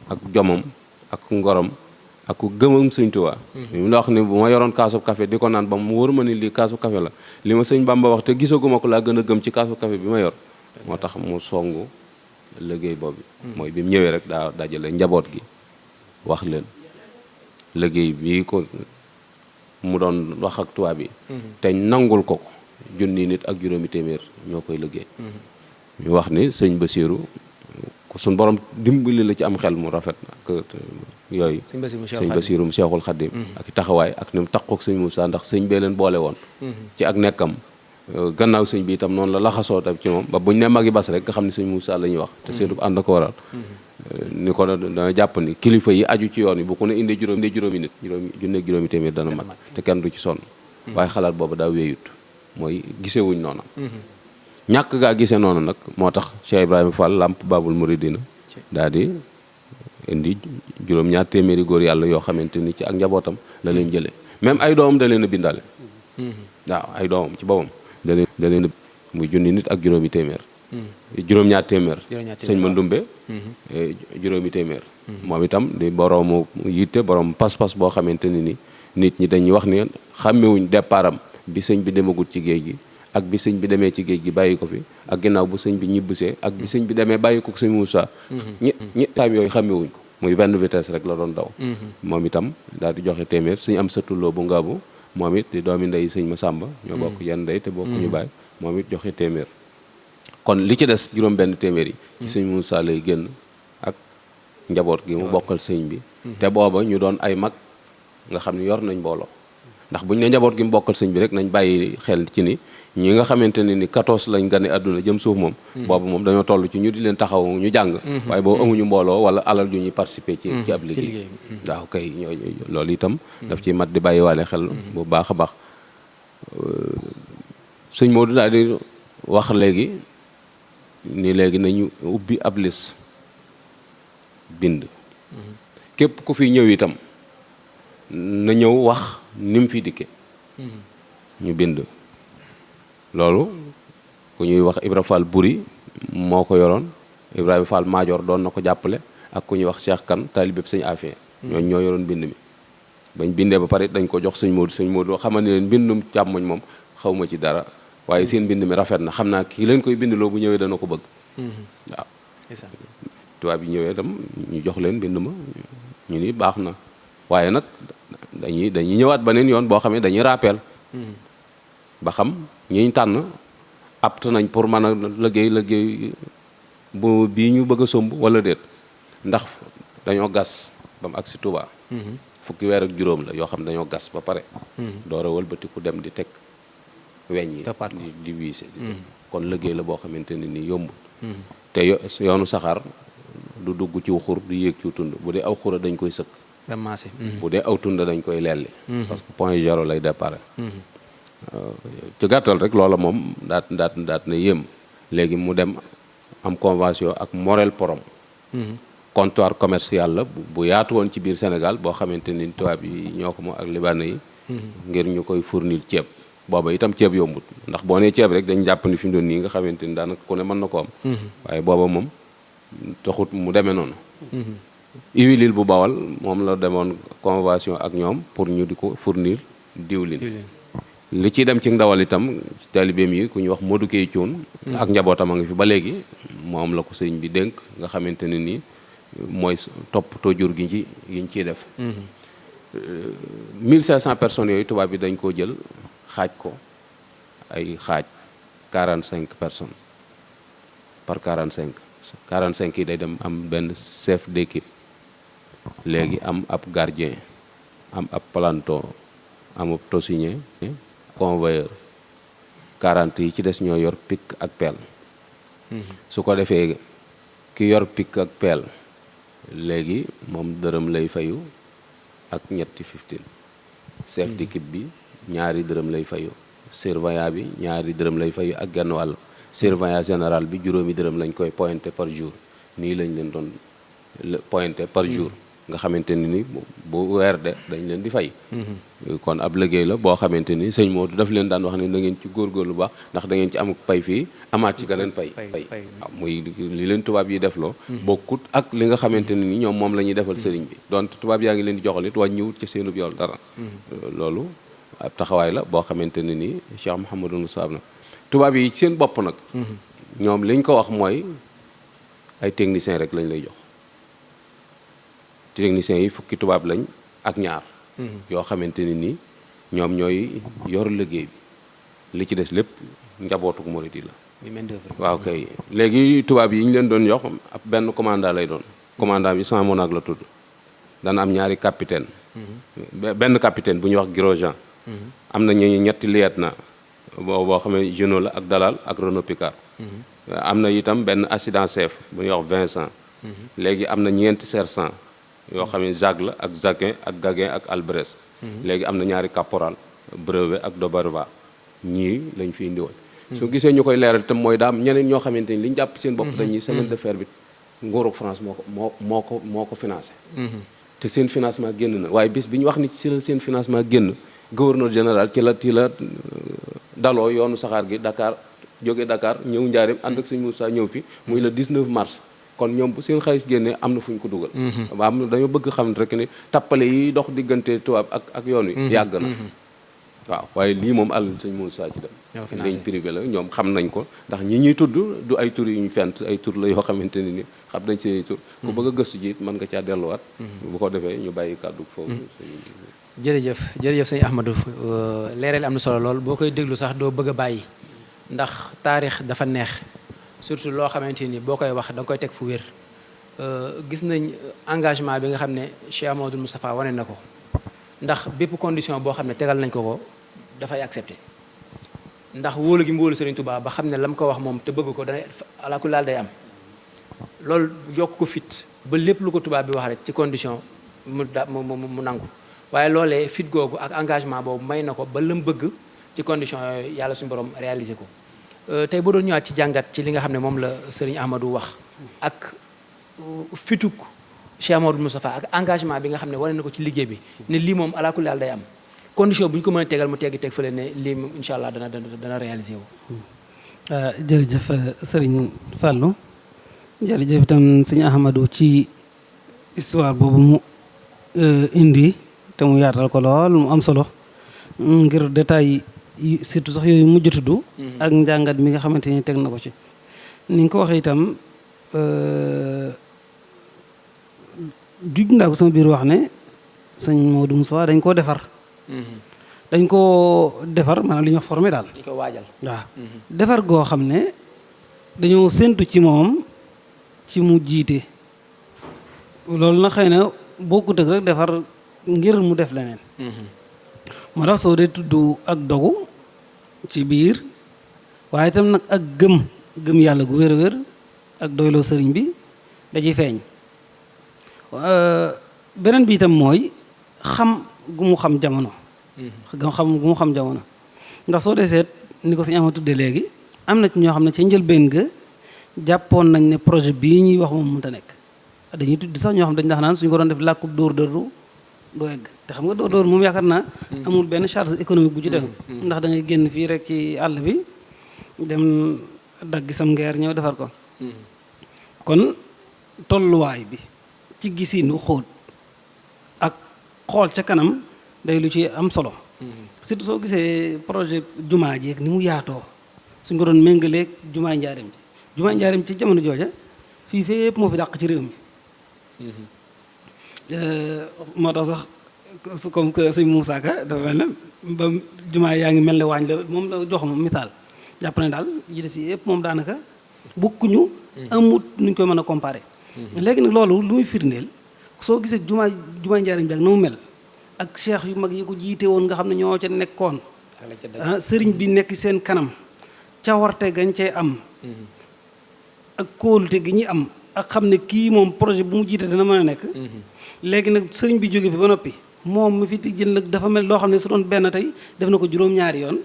ak jomam. ak ngorom ak gëmam sëñ Tuubaa li mu la wax ni bu ma yoroon kaasu café di ko naan ba mu wóor ma ni lii kaasu café la li ma sëñ Bamba wax te gisaguma ko laa gën a gëm ci kaasu café bi ma yor moo tax mu songu liggéey boobu mooy bi mu ñëwee rek daa dajale njaboot gi wax leen liggéey bii ko mu doon wax ak tubaab bi te nangul ko junni nit ak juróomi téeméer ñoo koy liggéey ñu wax ni sëñ Basiiru suñ borom dimbali la ci am xel mu rafet ak yooyu sëñ Basiiru mu Seexul Xaddim ak taxawaay ak ni mu takkook sëñ Muusaa ndax sëñ bee leen boole woon ci ak nekkam gannaaw sëñ bi itam noonu la laxasoo tam ci moom ba buñ ne magi bas rek nga xam ne sëñ Muusaa la ñuy wax te seenu ànd ko waral ni ko dana jàpp ni kilifa yi aju ci yoon yi bu ku ne indee juróomi nit juróomi téeméer dana mat te kenn du ci sonn waaye xalaat boobu daa wéyut mooy gisewuñ noona ñàkk gaa gisee noonu nag moo tax Cheikh Ibrahima Fall Lamp Babul Mouridina daal di indi juróom-ñaar téeméeri góor yàlla yoo xamante ni ci ak njabootam la leen jëlee même ay doomam da leen a bindaale waaw ay doomam ci boppam da leen muy junni nit ak juróomi téeméer juróom-ñaar téeméer sëñ Mandumbe juróomi téeméer moom itam di boroomu yitte borom pas-pas boo xamante ni nit ñi dañuy wax ni xàmmewuñ départam bi sëñ bi demagut ci géej gi ak bi sëñ bi demee ci géej gi bàyyi ko fi ak ginnaaw bu sëñ bi ñibbisee ak bi sëñ bi demee bàyyi ko sëñ Moussa ñi time yooyu xamewuñ ko muy benn vitesse rek la doon daw moom itam daal di joxe téeméer sëñ am sa tulloo bu ngaabu moom it di doomi ndey sëñ Masamba ñoo bokk yenn ndey te bokk ñu bàyyi moom it joxe téeméer kon li ci des juróom benn téeméer yi ci sëñ Moussa lay génn ak njaboot gi mu bokkal sëñ bi te booba ñu doon ay mag nga xam ne yor nañ mbooloo ndax buñ ne njaboot gi mu bokkal sëñ bi rek nañ bàyyi xel ci ni ñi nga xamante ne ni 14 lañ gane àdduna jëm suuf moom boobu moom dañoo toll ci ñu di leen taxaw ñu jàng waaye boobu amuñu mbooloo wala alal ju ñuy participer ci ab liggéey waaw kay loolu itam daf ci mat di bàyyi waale xel bu baax a baax sëñ Modou daal di wax léegi ni léegi nañu ubbi ab liste bind képp ku fi ñëw itam na ñëw wax ni mu fi dikke ñu bind loolu ku ñuy wax Ibra Fall Buri moo ko yoroon Ibrahima Fall Maajoor doon na ko jàppale ak ku ñuy wax Cheikh Kan taalibeb sëñ Afia ñoo yoroon bind mi bañ bindee ba pare dañ ko jox sëñ Modou xamal ne leen mbindum càmmoñ moom xaw ma ci dara waaye seen mbind mi rafet na xam naa kii leen koy bindloo bu ñëwee dana ko bëgg waaw tubaab yi ñëwee itam ñu jox leen mbind ma ñu ni baax na waaye nag dañuy ñëwaat beneen yoon boo xam ne dañuy rappel ba xam ñiñ tànn apt nañ pour mën a liggéey bu bii ñu bëgg a somb wala déet ndax dañoo gas ba mu agsi Touba fukki weer ak juróom la yoo xam ne dañoo gas ba pare door a wëlbatiku dem di teg weñ yi di wiise kon liggéey la boo xamante ne ni yombul te yoonu saxaar du dugg ci xur du yéeg ci tund bu dee aw xura dañ koy sëkk bu dee aw tund dañ koy lelli parce que point zéro lay départ ci gàttal rek loola moom daat na yéem léegi mu dem am convention ak Morel Porom comptoir commercial la bu yaatu woon ci biir Sénégal boo xamante ni tubaab yi ñoo ko moom ak libaane yi ngir ñu koy fournir ceeb booba itam ceeb yombut ndax boo nee ceeb rek dañ jàpp ni fi mu doon nii nga xamante ni daanaka ku ne mën na ko am waaye booba moom taxut mu demee noonu huile bu Bawal moom la demoon convention ak ñoom pour ñu di ko fournir diwlin li ci dem ci ndawal itam taalibeem yi ku ñuy wax Modou Kay Cuun ak njabootam a ngi fi ba léegi moom la ko sëñ bi dénk nga xamante ne nii mooy toppatoo jur gi yiñ ciy def 1500 personnes yooyu tubaab bi dañ koo jël xaaj ko ay xaaj 45 personnes par 45 yi day dem am benn chef d'équipe léegi am ab gardien am ab planton am ab tosinier convoyeur 40 yi ci des ñoo yor pic ak pelle su ko defee ki yor pic ak pelle léegi moom dërëm lay fayu ak ñetti 15 chef d'équipe bi ñaari dërëm lay fayu surveillant bi ñaari dërëm lay fayu ak genn wàll surveillant général bi juróomi dërëm lañ koy pointé par jour nii lañ leen doon pointé par jour nga xamante ni bu weer de dañ leen di fay kon ab liggéey la boo xamante ni sëñ Modou daf leen daan wax ne da ngeen ci góorgóorlu baax ndax da ngeen ci am pay fii amaat ci geneen pay waaw muy li leen tubaab yi defloo bokkut ak li nga xamante ne ni ñoom moom la ñuy defal sëriñ bi donte tubaab yaa ngi leen di joxal it wàññiwut ci seenub yool dara loolu ab taxawaay la boo xamante ne ni Cheikh Mouhamadou Moussa nag tubaab yi seen bopp nag ñoom liñ ko wax mooy ay techniciens rek lañ lay jox techniciens yi fukki tubaab lañ ak ñaar yoo xamante ne ni ñoom ñooy yor liggéey bi li ci des lépp njabootuk murid yi la waaw kay léegi tubaab yi ñu leen doon jox ab benn commandant lay doon commandant bi sans monag la tudd dana am ñaari capitaine benn capitaine bu ñuy wax Grosjean am na ñetti lieutenant boo xam ne Junot la ak Dalal ak Renaud Picard am na itam benn adjudant chef bu ñuy wax Vincent léegi am na ñeenti sergent yoo xam ne Jacques la ak Jacquin ak Gaguin ak Albrecht léegi am na ñaari caporal Brevet ak Doberva ñii lañ fi indi woon soo gisee ñu koy leeral itam mooy daam ñeneen ñoo xamante ni li ñu jàpp seen bopp dañuy semaine de fer bi nguurug France moo ko financé te seen financement génn na waaye bis bi ñu wax ni ci la seen financement génn gouverneur général ci la daloo yoonu saxaar gi Dakar jóge Dakar ñëw Njaaréem ànd ak sëñ Moussa ñëw fi muy le 19 mars kon ñoom bu seen xaalis génnee am na fu ñu ko dugal waaw dañoo bëgg xam rek ni tappale yi dox diggante tubaab ak yoon wi yàgg na waaw waaye lii moom àll sëñ Moussa ci dem ligne privé la ñoom xam nañ ko ndax ñi ñuy tudd du ay tur yu ñu fent ay tur la yoo xamante ne ni xam nañ seen tur ku bëgg a gëstu ji it mën nga caa delluwaat bu ko defee ñu bàyyi kàddu foofu jërëjëf sëñ Ahmadou leeral am na solo lool boo koy déglu sax doo bëgg a bàyyi ndax taarix dafa neex surtout loo xamante ni boo koy wax da nga koy teg fu wér. Gis nañ engagement bi nga xam ne Cheikh Amadou Moustapha wane na ko ndax bépp condition boo xam ne tegal nañ ko dafay accepté ndax wóolu gi mu wóolu Serigne Touba ba xam ne la mu ko wax moom te bëgg ko dana ala kulli haal day am loolu yokk ko fit ba lépp lu ko tubaab bi wax rek ci condition mu nangu waaye loolee fit googu ak engagement boobu may na ko ba la mu bëgg ci condition yooyu yàlla suñu borom réaliser ko. Tey boo doon ñëwaat ci jàngat ci li nga xam ne moom la Serigne Ahmadou wax ak fituk Cheikh Amadou Moustapha ak engagement bi nga xam ne wane na ko ci liggéey bi ne lii moom ala kulli haal day am condition bu ñu ko mën a tegal mu teggi teg fële ne lii incha allah dana réaliser wu. jërëjëf Serigne Fallou jërëjëf itam Serigne Ahmadou ci histoire boobu mu indi te mu yaatal ko lool mu am solo ngir détail surtout sax yooyu mujj tudd ak njàngat mi nga xamante ni teg na ko ci ni nga ko waxee itam juj ndaa ko sama biir wax ne sëñ Modou Moustapha dañ koo defar dañ koo defar maanaam li ñuy wax formé daal dañ ko waajal waaw defar goo xam ne dañoo séntu ci moom ci mu jiite loolu na xëy na bokkut ak rek defar ngir mu def leneen moo tax soo dee tudd ak dogu ci biir waaye itam nag ak gëm yàlla gu wér a wér ak doyloo sëriñ bi da ciy feeñ beneen bi itam mooy xam gu mu xam jamono xam gu mu xam jamono ndax soo dee seet ni ko suñu ama tuddee léegi am na ci ñoo xam ne ca njëlbeen ga jàppoon nañ ne projet bii ñuy wax moom mënut a nekk dañuy tudd sax ñoo xam dañ ndax naan suñu ko doon def làkkub dóor du egg te xam nga dóor moom yaakaar naa amul benn charge économique bu ci dem ndax da ngay génn fii rek ci àll bi dem dagg sam ngeer ñëw defar ko kon tolluwaay bi ci gisinu xóot ak xool ca kanam day lu ci am solo surtout soo gisee projet jumaa ji ni mu yaatoo suñ ko doon méngaleeg jumaay njaareem ci jamono jooja fii fépp moo fi dàq ci réew mi moo tax sax comme que sëñ Moussa Ka dafa mel ne ba jumaa yaa ngi mel ne waañ la moom la jox moom misaal jàpp ne daal yi des yëpp moom daanaka bokkuñu amut nuñ koy mën a comparer léegi nag loolu lu muy firndeel soo gisee jumaay njaareem bi ak na mu mel ak cheikh yu mag yi ko jiite woon nga xam ne ñoo ca nekkoon sëriñ bi nekk seen kanam cawarte gañ cee am ak kóolute gi ñi am ak xam ne kii moom projet bu mu jiite dana mën a nekk léegi nag sëriñ bi jóge fi ba noppi moom mi fi jël nag dafa mel loo xam ne su doon benn tey def na ko juróom-ñaari yoon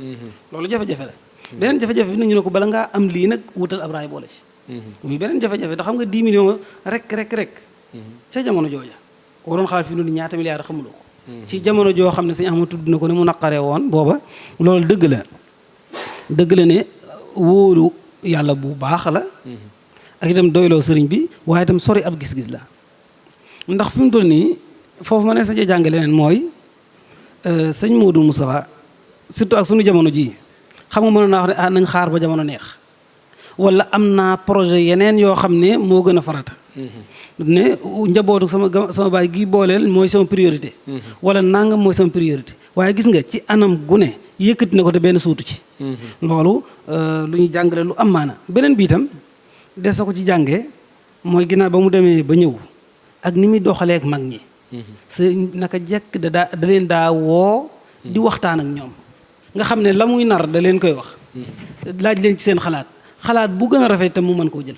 loolu jafe-jafe la beneen jafe-jafe bi nag ñu ne ko bala ngaa am lii nag wutal ab raay boole ci muy beneen jafe-jafe ndax xam nga 10 millions rek ca jamono jooja ko doon xalaat fi noonu ñaata milliards xamuloo ko ci jamono joo xam ne sëñ Ahmad tudd na ko ne mu naqaree woon booba loolu dëgg la ne wóolu yàlla bu baax la ak itam doyloo sëriñ bi waaye itam sori ab gis-gis la ndax fi mu toll nii foofu ma ne sa jànge leneen mooy sëñ Modou Moustapha surtout ak suñu jamono ji xam nga mënoon naa wax ne nañ xaar ba jamono neex wala am naa projet yeneen yoo xam ne moo gën a farata ne njabootu sama baay gi booleel mooy sama priorité wala nangam mooy sama priorité waaye gis nga ci anam gune yëkkati na ko te benn suutu ci loolu lu ñu jàngale lu am maana beneen bi itam des sa ko ci jàngee mooy ginnaaw ba mu demee ba ñëw ak ni muy doxalee ak mag ñi sa naka jekk da leen daa woo di waxtaan ak ñoom nga xam ne la muy nar da leen koy wax laaj leen ci seen xalaat bu gën a rafet itam mu mën koo jël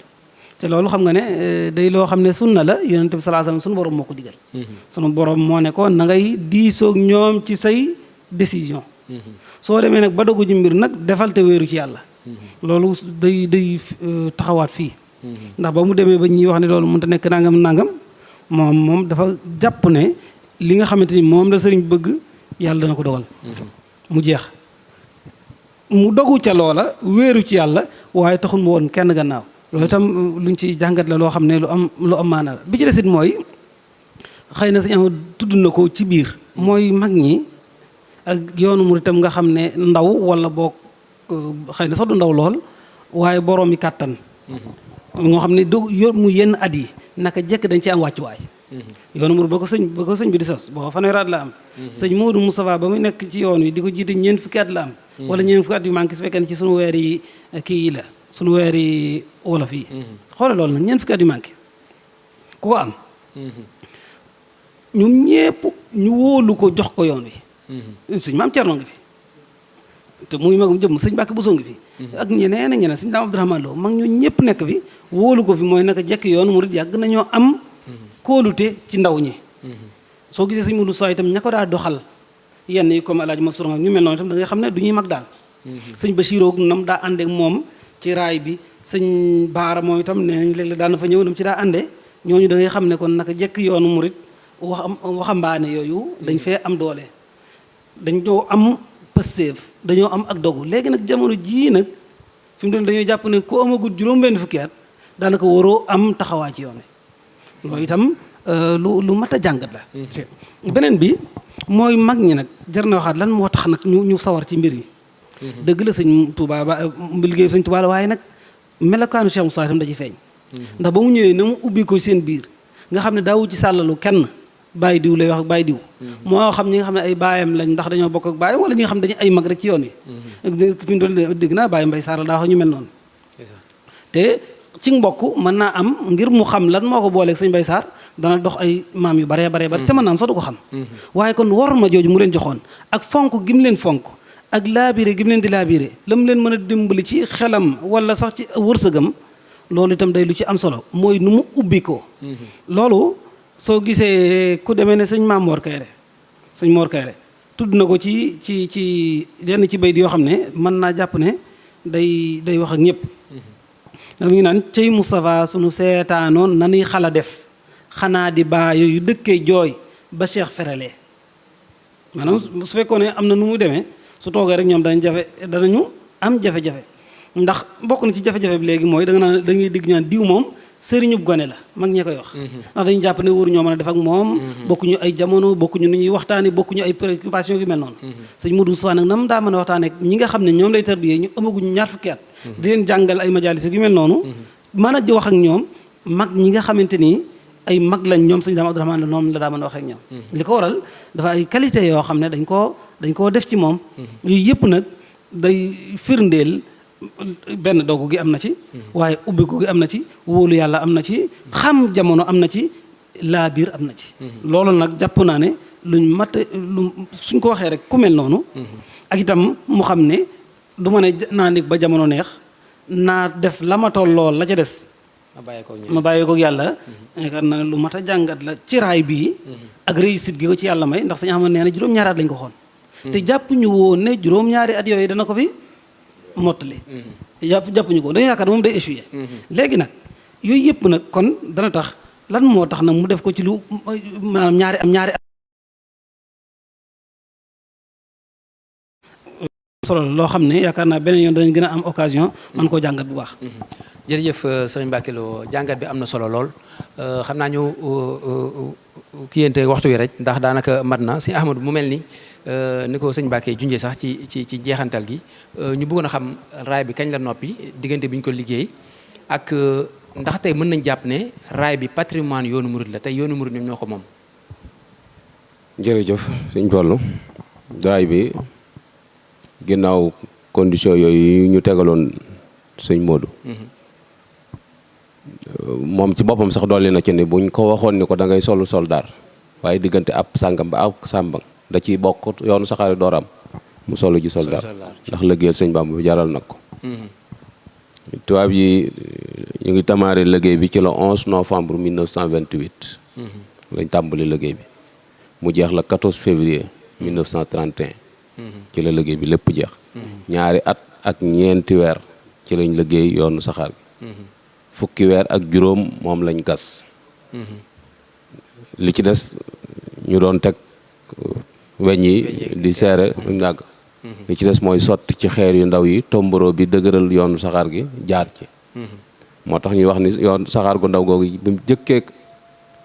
te loolu xam nga ne day loo xam ne sunna la yonent bi sallallahu alayhi wasallam sunu borom moo ko digal sunu borom moo ne ko na ngay diisoog ñoom ci say décision soo demee nag ba dogu ji mbir nag defal te wéeru ci yàlla loolu day taxawaat fii ndax ba mu demee ba ñuy wax ne loolu mënut a nekk nangam moom dafa jàpp ne li nga xamante ni moom la sëriñ bëgg yàlla dana ko dogal mu jeex mu dogu ca loola wéeru ci yàlla waaye taxul mu woon kenn gannaaw loolu itam luñ ci jàngat la loo xam ne lu am maana la bi ci desit mooy xëy na suñu am tudd na ko ci biir mooy mag ñi ak yoonu mu itam nga xam ne ndaw wala boog xëy na sax du ndaw lool waaye boroomi kàttan moo xam ne mu yenn at yi naka jekk dañ ci am wàccuwaay yoonu mu ba ko sëñ bi di sos boo fanweeri at la am sëñ Modou Moustapha ba muy nekk ci yoon wi di ko jiite ñeent fukki at la am wala ñeent fukki at yu manqué su fekkee ne ci sunu weer yi kii yi la suñu weeri wolof yi xoole loolu nag ñeent fukki at yu manqué ku ko am ñoom ñépp ñu wóolu ko jox ko yoon wi sëñ maam Cerno ngi fi te muy magum jëm sëñ Mbàkke Buso ngi fi ak ñeneen ak ñeneen sëñ Daam Abdourahmane Lo mag ñu ñëpp nekk fi wóolu ko fi mooy naka jekk yoonu murid yàgg nañoo am kóolute ci ndaw ñi soo gisee sëñ Modou Sow itam ña ko daa doxal yenn yi comme Alaaji Mansour ak ñu mel noonu itam da ngay xam ne du ñuy mag daal sëñ Bachirou nam daa àndee ak moom ci raay bi sëñ Baara moom itam nee nañ léeg-léeg daan na fa ñëw nam ci daa àndee ñooñu da ngay xam ne kon naka jekk yoonu murid waxambaane yooyu dañ fee am doole dañ doo am pësteef dañoo am ak dogu léegi nag jamono jii nag fi mu doon dañoo jàpp ne ku amagul juróom-benn fukki at daanaka waroo am taxawaa ci yoon wi loolu itam lu mat a jàngat la beneen bi mooy mag ñi nag jar na waxaat lan moo tax nag ñu sawar ci mbir yi dëgg la sëñ Touba ba liggéey sëñ Touba la waaye nag melokaanu Cheikh Moussa itam da ci feeñ ndax ba mu ñëwee na mu ubbi ko seen biir nga xam ne daawu ci sàllalu kenn bàyyi diw lay wax ak bàyyi diw moo xam ñi nga xam ne ay baayam lañ ndax dañoo bokk ak baayam wala ñi nga xam ne dañu ay mag rek ci yoon wi fi mu doon dégg naa bàyyi mbay saara daa wax ñu mel noonu te ci mbokk mën naa am ngir mu xam lan moo ko booleeg sëñ Mbay Saar dana dox ay maam yu baree baree bari te mën naa am sax du ko xam waaye kon war ma jooju mu leen joxoon ak fonk gi mu leen fonk ak laabiré gi mu leen di laabiré la mu leen mën a dimbali ci xelam wala sax ci wërsëgam loolu itam day lu ci am solo mooy nu mu ubbi ko loolu soo gisee ku demee ne sëñ Maam Mor Kayre sëñ Mor Kayre tudd na ko ci yenn ci bayit yoo xam ne mën naa jàpp ne day wax ak ñëpp da mu ngi naan cey Moustapha sunu seetaanoon nanuy xala def xanaa di baa yooyu dëkkee jooy ba Cheikh ferale maanaam su fekkoon ne am na nu mu demee su toogee rek ñoom danañu am jafe-jafe ndax bokk na ci jafe-jafe bi léegi mooy da ngay digg ñaan diw moom sëriñub gone la mag ñee koy wax ndax dañu jàpp ne wóoru ñoo mën a def ak moom bokkuñu ay jamono bokkuñu nu ñuy waxtaane bokkuñu ay préoccupation yu mel noonu sëñ Modou Sow nag nam daa mën a waxtaane ñi nga xam ne ñoom lay tarbiyee ñu amaguñu ñaar fukki at di leen jàngal ay majalis yu mel noonu mën a wax ak ñoom mag ñi nga xamante ni ay mag lañ ñoom sëñ Daam Abdourahmane la noonu la daa mën a wax ak ñoom li ko waral dafa ay qualité yoo xam ne dañ koo def ci moom yooyu yëpp nag day firndeel benn dogu gi am na ci waaye ubbiku gi am na ci wóolu yàlla am na ci xam jamono am na ci laa biir am na ci loolu nag jàpp naa ne suñ ko waxee rek ku mel noonu ak itam mu xam ne du ma ne naa nekk ba jamono neex naa def la ma toll lool la ca des ma bàyyi ko yàlla yaakaar naa lu mat a jàngat la ci raay bii ak réussite gi ko ci yàlla may ndax sañu xam ne nee na juróom-ñaari at lañ ko xoon te jàpp ñu woon ne juróom-ñaari at yooyu dana ko fi mottali jàppuñu ko dañu yaakaar moom day échoué léegi nag yooyu yëpp nag kon dana tax lan moo tax nag mu def ko ci lu maanaam ñaari at solo loo xam ne yaakaar naa beneen yoon danañ gën a am occasion man koo jàngat bu baax jërëjëf sëriñ Mbacke Lo jàngat bi am na solo lool xam naa ñu kiyante waxtu wi rek ndax daanaka mat na sëñ Ahmadou mu mel ni ko sëñ Mbacke junjee sax ci jeexantal gi ñu bëggoon a xam raay bi kañ la noppi diggante bi ñu ko liggéey ak ndax tey mën nañ jàpp ne raay bi patrimoine yoonu murid la tey yoonu murid ñoom ñoo ko moom. jërëjëf sëñ Fallu raay bi ginnaaw condition yooyu ñu tegaloon sëñ Modou moom ci boppam sax dolli na ci ne buñ ko waxoon ni ko da ngay solu soldaar waaye diggante ab sàngam ba ab sàmbang da ciy bokk yoonu saxaari dooram mu solu ji soldaar ndax liggéeyal sëñ Bamba bi jaral nag ko tubaab yi ñu ngi tamaare liggéey bi ci le 11 novembre 1928 lañ tàmbali liggéey bi mu jeex la 14 février 1931 ci la liggéey bi lépp jeex ñaari at ak ñeenti weer ci lañ liggéey yoonu saxaar gi fukki weer ak juróom moom lañ gas li ci des ñu doon teg weñ yi di seere ñu àgg li ci des mooy sotti ci xeer yu ndaw yi tomboro bi dëgëral yoonu saxaar gi jaar ci moo tax ñuy wax ni yoon saxaar gu ndaw googu bi mu jëkkee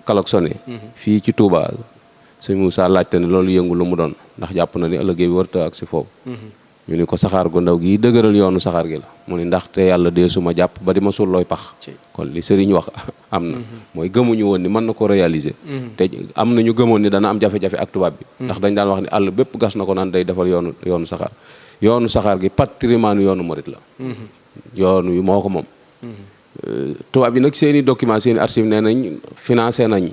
klaxonné fii ci Touba sëñ Moussa laajte ne loolu yëngu lu mu doon ndax jàpp na ni liggéey bi warta ak si foofu ñu ni ko saxaar gu ndaw gi dëgëral yoonu saxaar gi la mu ni ndax te yàlla dee suma jàpp ba di ma suul looy pax kon li sëriñ wax am na mooy gëmuñu woon ni mën na ko réaliser te am na ñu gëmoon ni dana am jafe-jafe ak tubaab bi ndax dañ daan wax ni àll bépp gas na ko naan day defal yoonu saxaar gi patrimoine yoonu murit la yoon wi moo ko moom. tubaab bi nag seen i documents seen i archives nee nañ financé nañ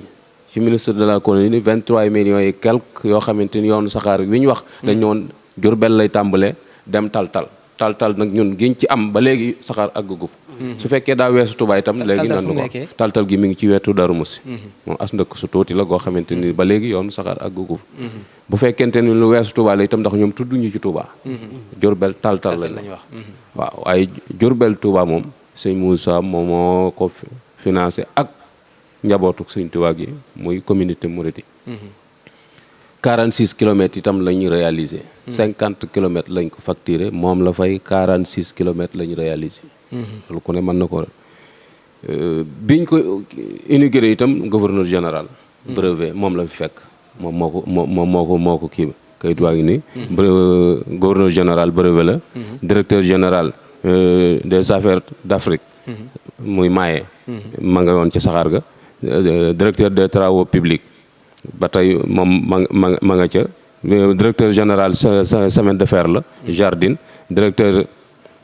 ci ministre de la colonie 23 millions et quelques yoo xamante ni yoonu saxaar wi ñu wax. dañ ne woon Jurbel lay tàmbalee dem tal nag ñun giñ ci am ba léegi saxaar àggu fa. su fekkee daa weesu Touba itam léegi nan ko tal gi mi ngi ci wetu Darou Moussi. moom as ndëkk su tuuti la goo xamante ni ba léegi yoonu saxaar àggu fa. bu fekkente ni lu weesu Touba la itam ndax ñoom tudduñu ci Touba. Jurbel tal lañ wax. waaw waaye Jurbel Touba moom sëñ Moussa moom moo ko financé ak njabootu sëñ Touba gi muy communauté mouride. 46 kilomètres itam la ñu réalisé. 50 kilomètres lañ ko facturé moom la fay 46 kilomètres la ñu réalisé. loolu ku ne mën na ko biñ ko inauguré itam gouverneur général. brevet moom la fi fekk moom moo ko kii kayit waa ngi ni gouverneur général brevet la. directeur général des affaires d'Afrique. muy Maye. ma nga woon ci saxaar ga. directeur des travaux publics. ba tey moom ma nga ca directeur général semaine de fer la jardin directeur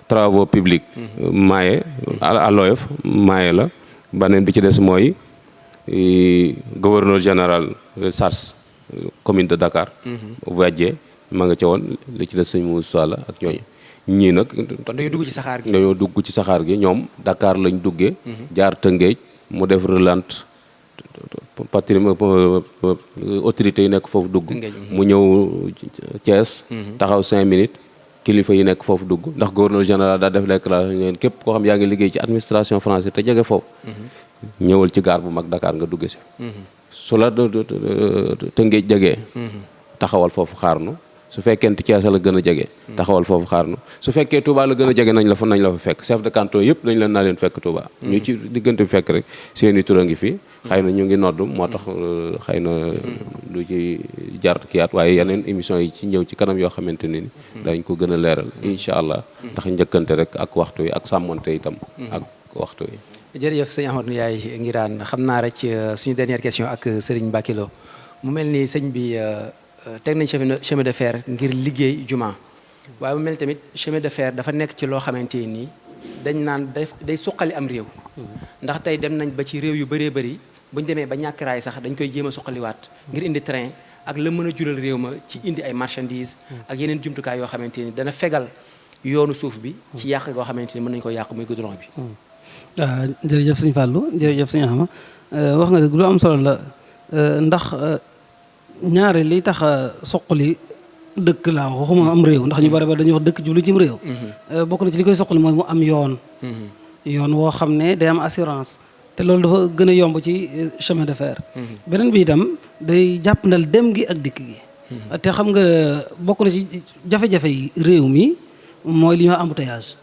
travaux publics Maye à l'OF Maye la baneen bi ci des mooy gouverneur général SARS commune de Dakar Ouadjé ma nga ca woon li ci des sëñ Moussa la ak ñooñu ñii nag kon dañoo dugg ci saxaar gi dañoo dugg ci saxaar gi ñoom Dakar lañ duggee jaar Tëngéej mu def relante patrimoine autorité yi nekk foofu dugg mu ñëw Thiès taxaw 5 minutes kilifa yi nekk foofu dugg ndax gouverneur général daa def déclaration ñeen képp koo xam yaa ngi liggéey ci administration française te jege foofu ñëwal ci gaar bu mag Dakar nga dugge si su la Tëngéej jegee taxawal foofu xaarnu su fekkente Thiès la gën a jege taxawal foofu xaarnu su fekkee Touba la gën a jege nañ la fa fekk chef de canton yëpp dañ leen naa leen fekk Touba ñu ci diggante bi fekk rek seeni tur a ngi fi xëy na ñu ngi nodd moo tax xëy na du ci jar kiyaat waaye yeneen émission yi ci ñëw ci kanam yoo xamante ne ni dañ ko gën a leeral incha allah ndax njëkkante rek ak waxtu yi ak sàmmonte itam ak waxtu yi. jërëjëf sëñ Ahmadou Ndiaye Nguirane xam naa rek suñu dernière question ak Serigne Mbacké Lo mu mel ni sëñ bi teg nañ chemin de fer ngir liggéey juma waaye mu mel tamit chemin de fer dafa nekk ci loo xamante ni dañ naan day suqali am réew ndax tey dem nañ ba ci réew yu bëree bëri bu ñu demee ba ñàkk raay sax dañ koy jéem a suqaliwaat ngir indi train ak la mën a jural réew ma ci indi ay marchandises ak yeneen jumtukaay yoo xamante ni dana fegal yoonu suuf bi ci yàq goo xamante ni mën nañu ko yàq muy goudron bi. waaw jërëjëf sëñ Fallou jërëjëf sëñ Ahma wax nga dëgg lu am solo la ndax ñaare liy tax suqali dëkk laa waxuma am réew ndax ñu bari ba dañuy wax dëkk jublu cim réew bokk na ci li koy suqali mooy mu am yoon woo xam ne day am assurance te loolu dafa gën a yomb ci chemin de fer beneen bi itam day jàppandal dem gi ak dikk gi te xam nga bokk na ci jafe-jafe yi réew mi mooy li ñuy wax embouteillage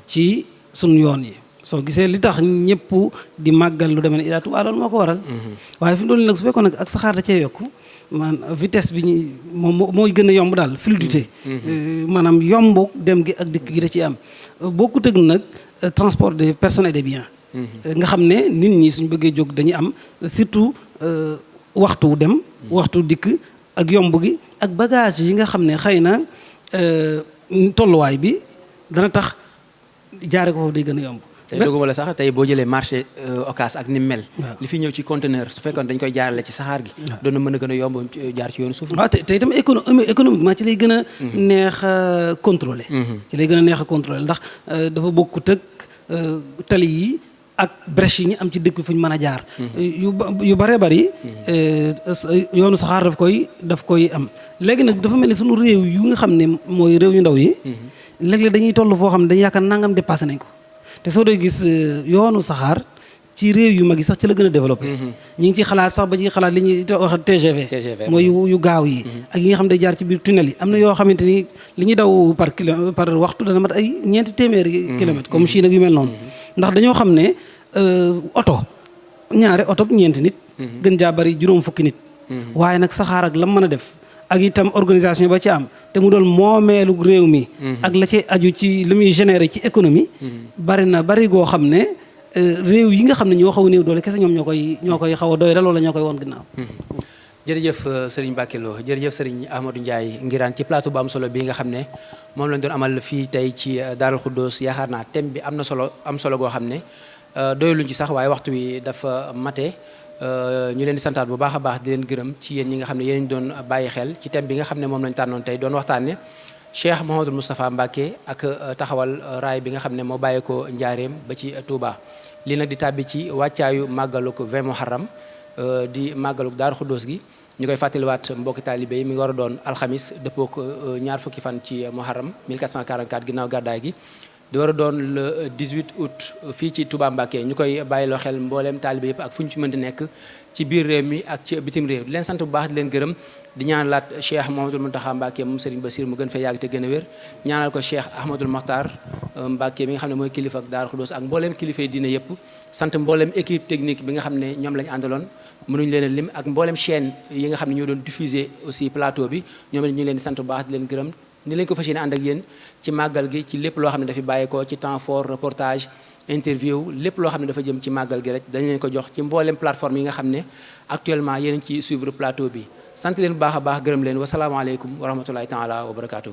ci sunu yoon yi soo gisee li tax ñëpp di màggal lu demee ne Ila Touba loolu moo ko waral waaye fi mu toll nag su fekkoon nag ak saxaar da cee yokku man vitesse bi ñu moom mooy gën a yomb daal fluidité maanaam yomb dem gi ak dikk gi da ciy am bokkut ak nag transport des personnes et des biens nga xam ne nit ñi suñ bëggee jóg dañuy am surtout waxtu dem waxtu dikk ak yomb gi ak bagage yi nga xam ne xëy na tolluwaay bi dana tax jaare ko foofu day gën a yomb tey dogguma la sax tey boo jëlee marché Ocass ak ni mel li fi ñëw ci conteneur su fekkoon dañ koy jaarale ci saxaar gi doon na mën a gën a yomb jaar ci yoonu suuf waaw te itam économiquement ci lay gën a neex a contrôler ci lay gën a neex a contrôler ndax dafa bokkut ak tali yi ak brèche yi ñu am ci dëkk bi fu ñu mën a jaar yu bëree bëri yoonu saxaar daf koy am léegi nag dafa mel ni sunu réew yu nga xam ne mooy réew yu ndaw yi léeg-léeg dañuy toll foo xam ne dañuy yaakaar nangam dépassé nañ ko te soo dee gis yoonu saxaar ci réew yu mag yi sax ci la gën a développé ñi ngi ci xalaat sax ba ci xalaat li ñuy wax TGV mooy yu gaaw yi ak yi nga xam ne day jaar ci biir tunnel yi am na yoo xamante ni li ñuy daw par waxtu dana mat ay 4 téeméeri kilomètres comme Chine ak yu mel noonu ndax dañoo xam ne ñaare oto ñeenti nit gën jaa bari juróom fukki nit waaye nag saxaar ak lam mën a def ak itam organisation ba ci am te mu doon moomeelu réew mi ak la ci aju ci li muy générer ci économie bari goo xam ne réew yi nga xam ne ñoo xaw a néew doole kese ñoom ñoo koy xaw a doy rek wala ñoo koy woon ginnaaw jërëjëf Serigne Mbacké Lo jërëjëf Serigne Ahmadou Ndiaye Nguirane ci plateau bu am solo bi nga xam ne moom lañ doon amal fii tey ci Daarul Xuddoos yaakaar naa thème bi am solo goo xam ne doyluñ ci sax waaye waxtu wi dafa mate ñu leen di santaat bu baax a baax di leen gërëm ci yéen ñi nga xam ne yéen doon bàyyi xel ci thème bi nga xam ne moom lañ tànnoon tey doon waxtaanne Cheikh Mouhamadou Moustapha Mbacké ak taxawal raay bi nga xam ne moo bàyyeekoo Njaareem ba ci Touba lii nag di tàbbi ci wàccaayu màggaluk 20 Muharram di màggaluk Daaru Xuddoos gi ñu koy fàttaliwaat mbokki taalibe yi mi ngi war a doon alxamis dëppook ñaar fukki fan ci Muharram 1444 ginnaaw gàddaay gi di war a doon le 18 août fii ci Touba Mbacké ñu koy bàyyiloo xel mbooleem taalibe yëpp ak fu ñu ci mënti nekk ci biir réew mi ak ci bitim réew di leen sant bu baax di leen gërëm di ñaanalaat Cheikh Mouhamadoul Mountakha Mbacké moom Serigne Bassir mu gën fee yàgg te gën a wér ñaanal ko Cheikh Ahmadoul Makhtar Mbacké mi nga xam ne mooy kilifa ak Daaru Xuddoos ak mbooleem kilifa yi diine yëpp sant mbooleem équipe technique bi nga xam ne ñoom lañu àndaloon mënuñu leen a lim ak mbooleem chaîne yi nga xam ne ñoo doon diffuser aussi plateau bi ñoom ñu leen di sant bu baax di leen gërëm ni lañ ko fas yéene ànd ak yéen ci màggal gi ci lépp loo xam ne dafa bàyyeekoo ci temps fort reportage interview lépp loo xam ne dafa jëm ci màggal gi rek dañ leen ko jox ci mbooleem plateforme yi nga xam ne actuellement yéen ci suivre plateau bi sant leen bu baax a baax gërëm leen wasalaamaaleykum wa rahmatullahi taala wa barakaatu.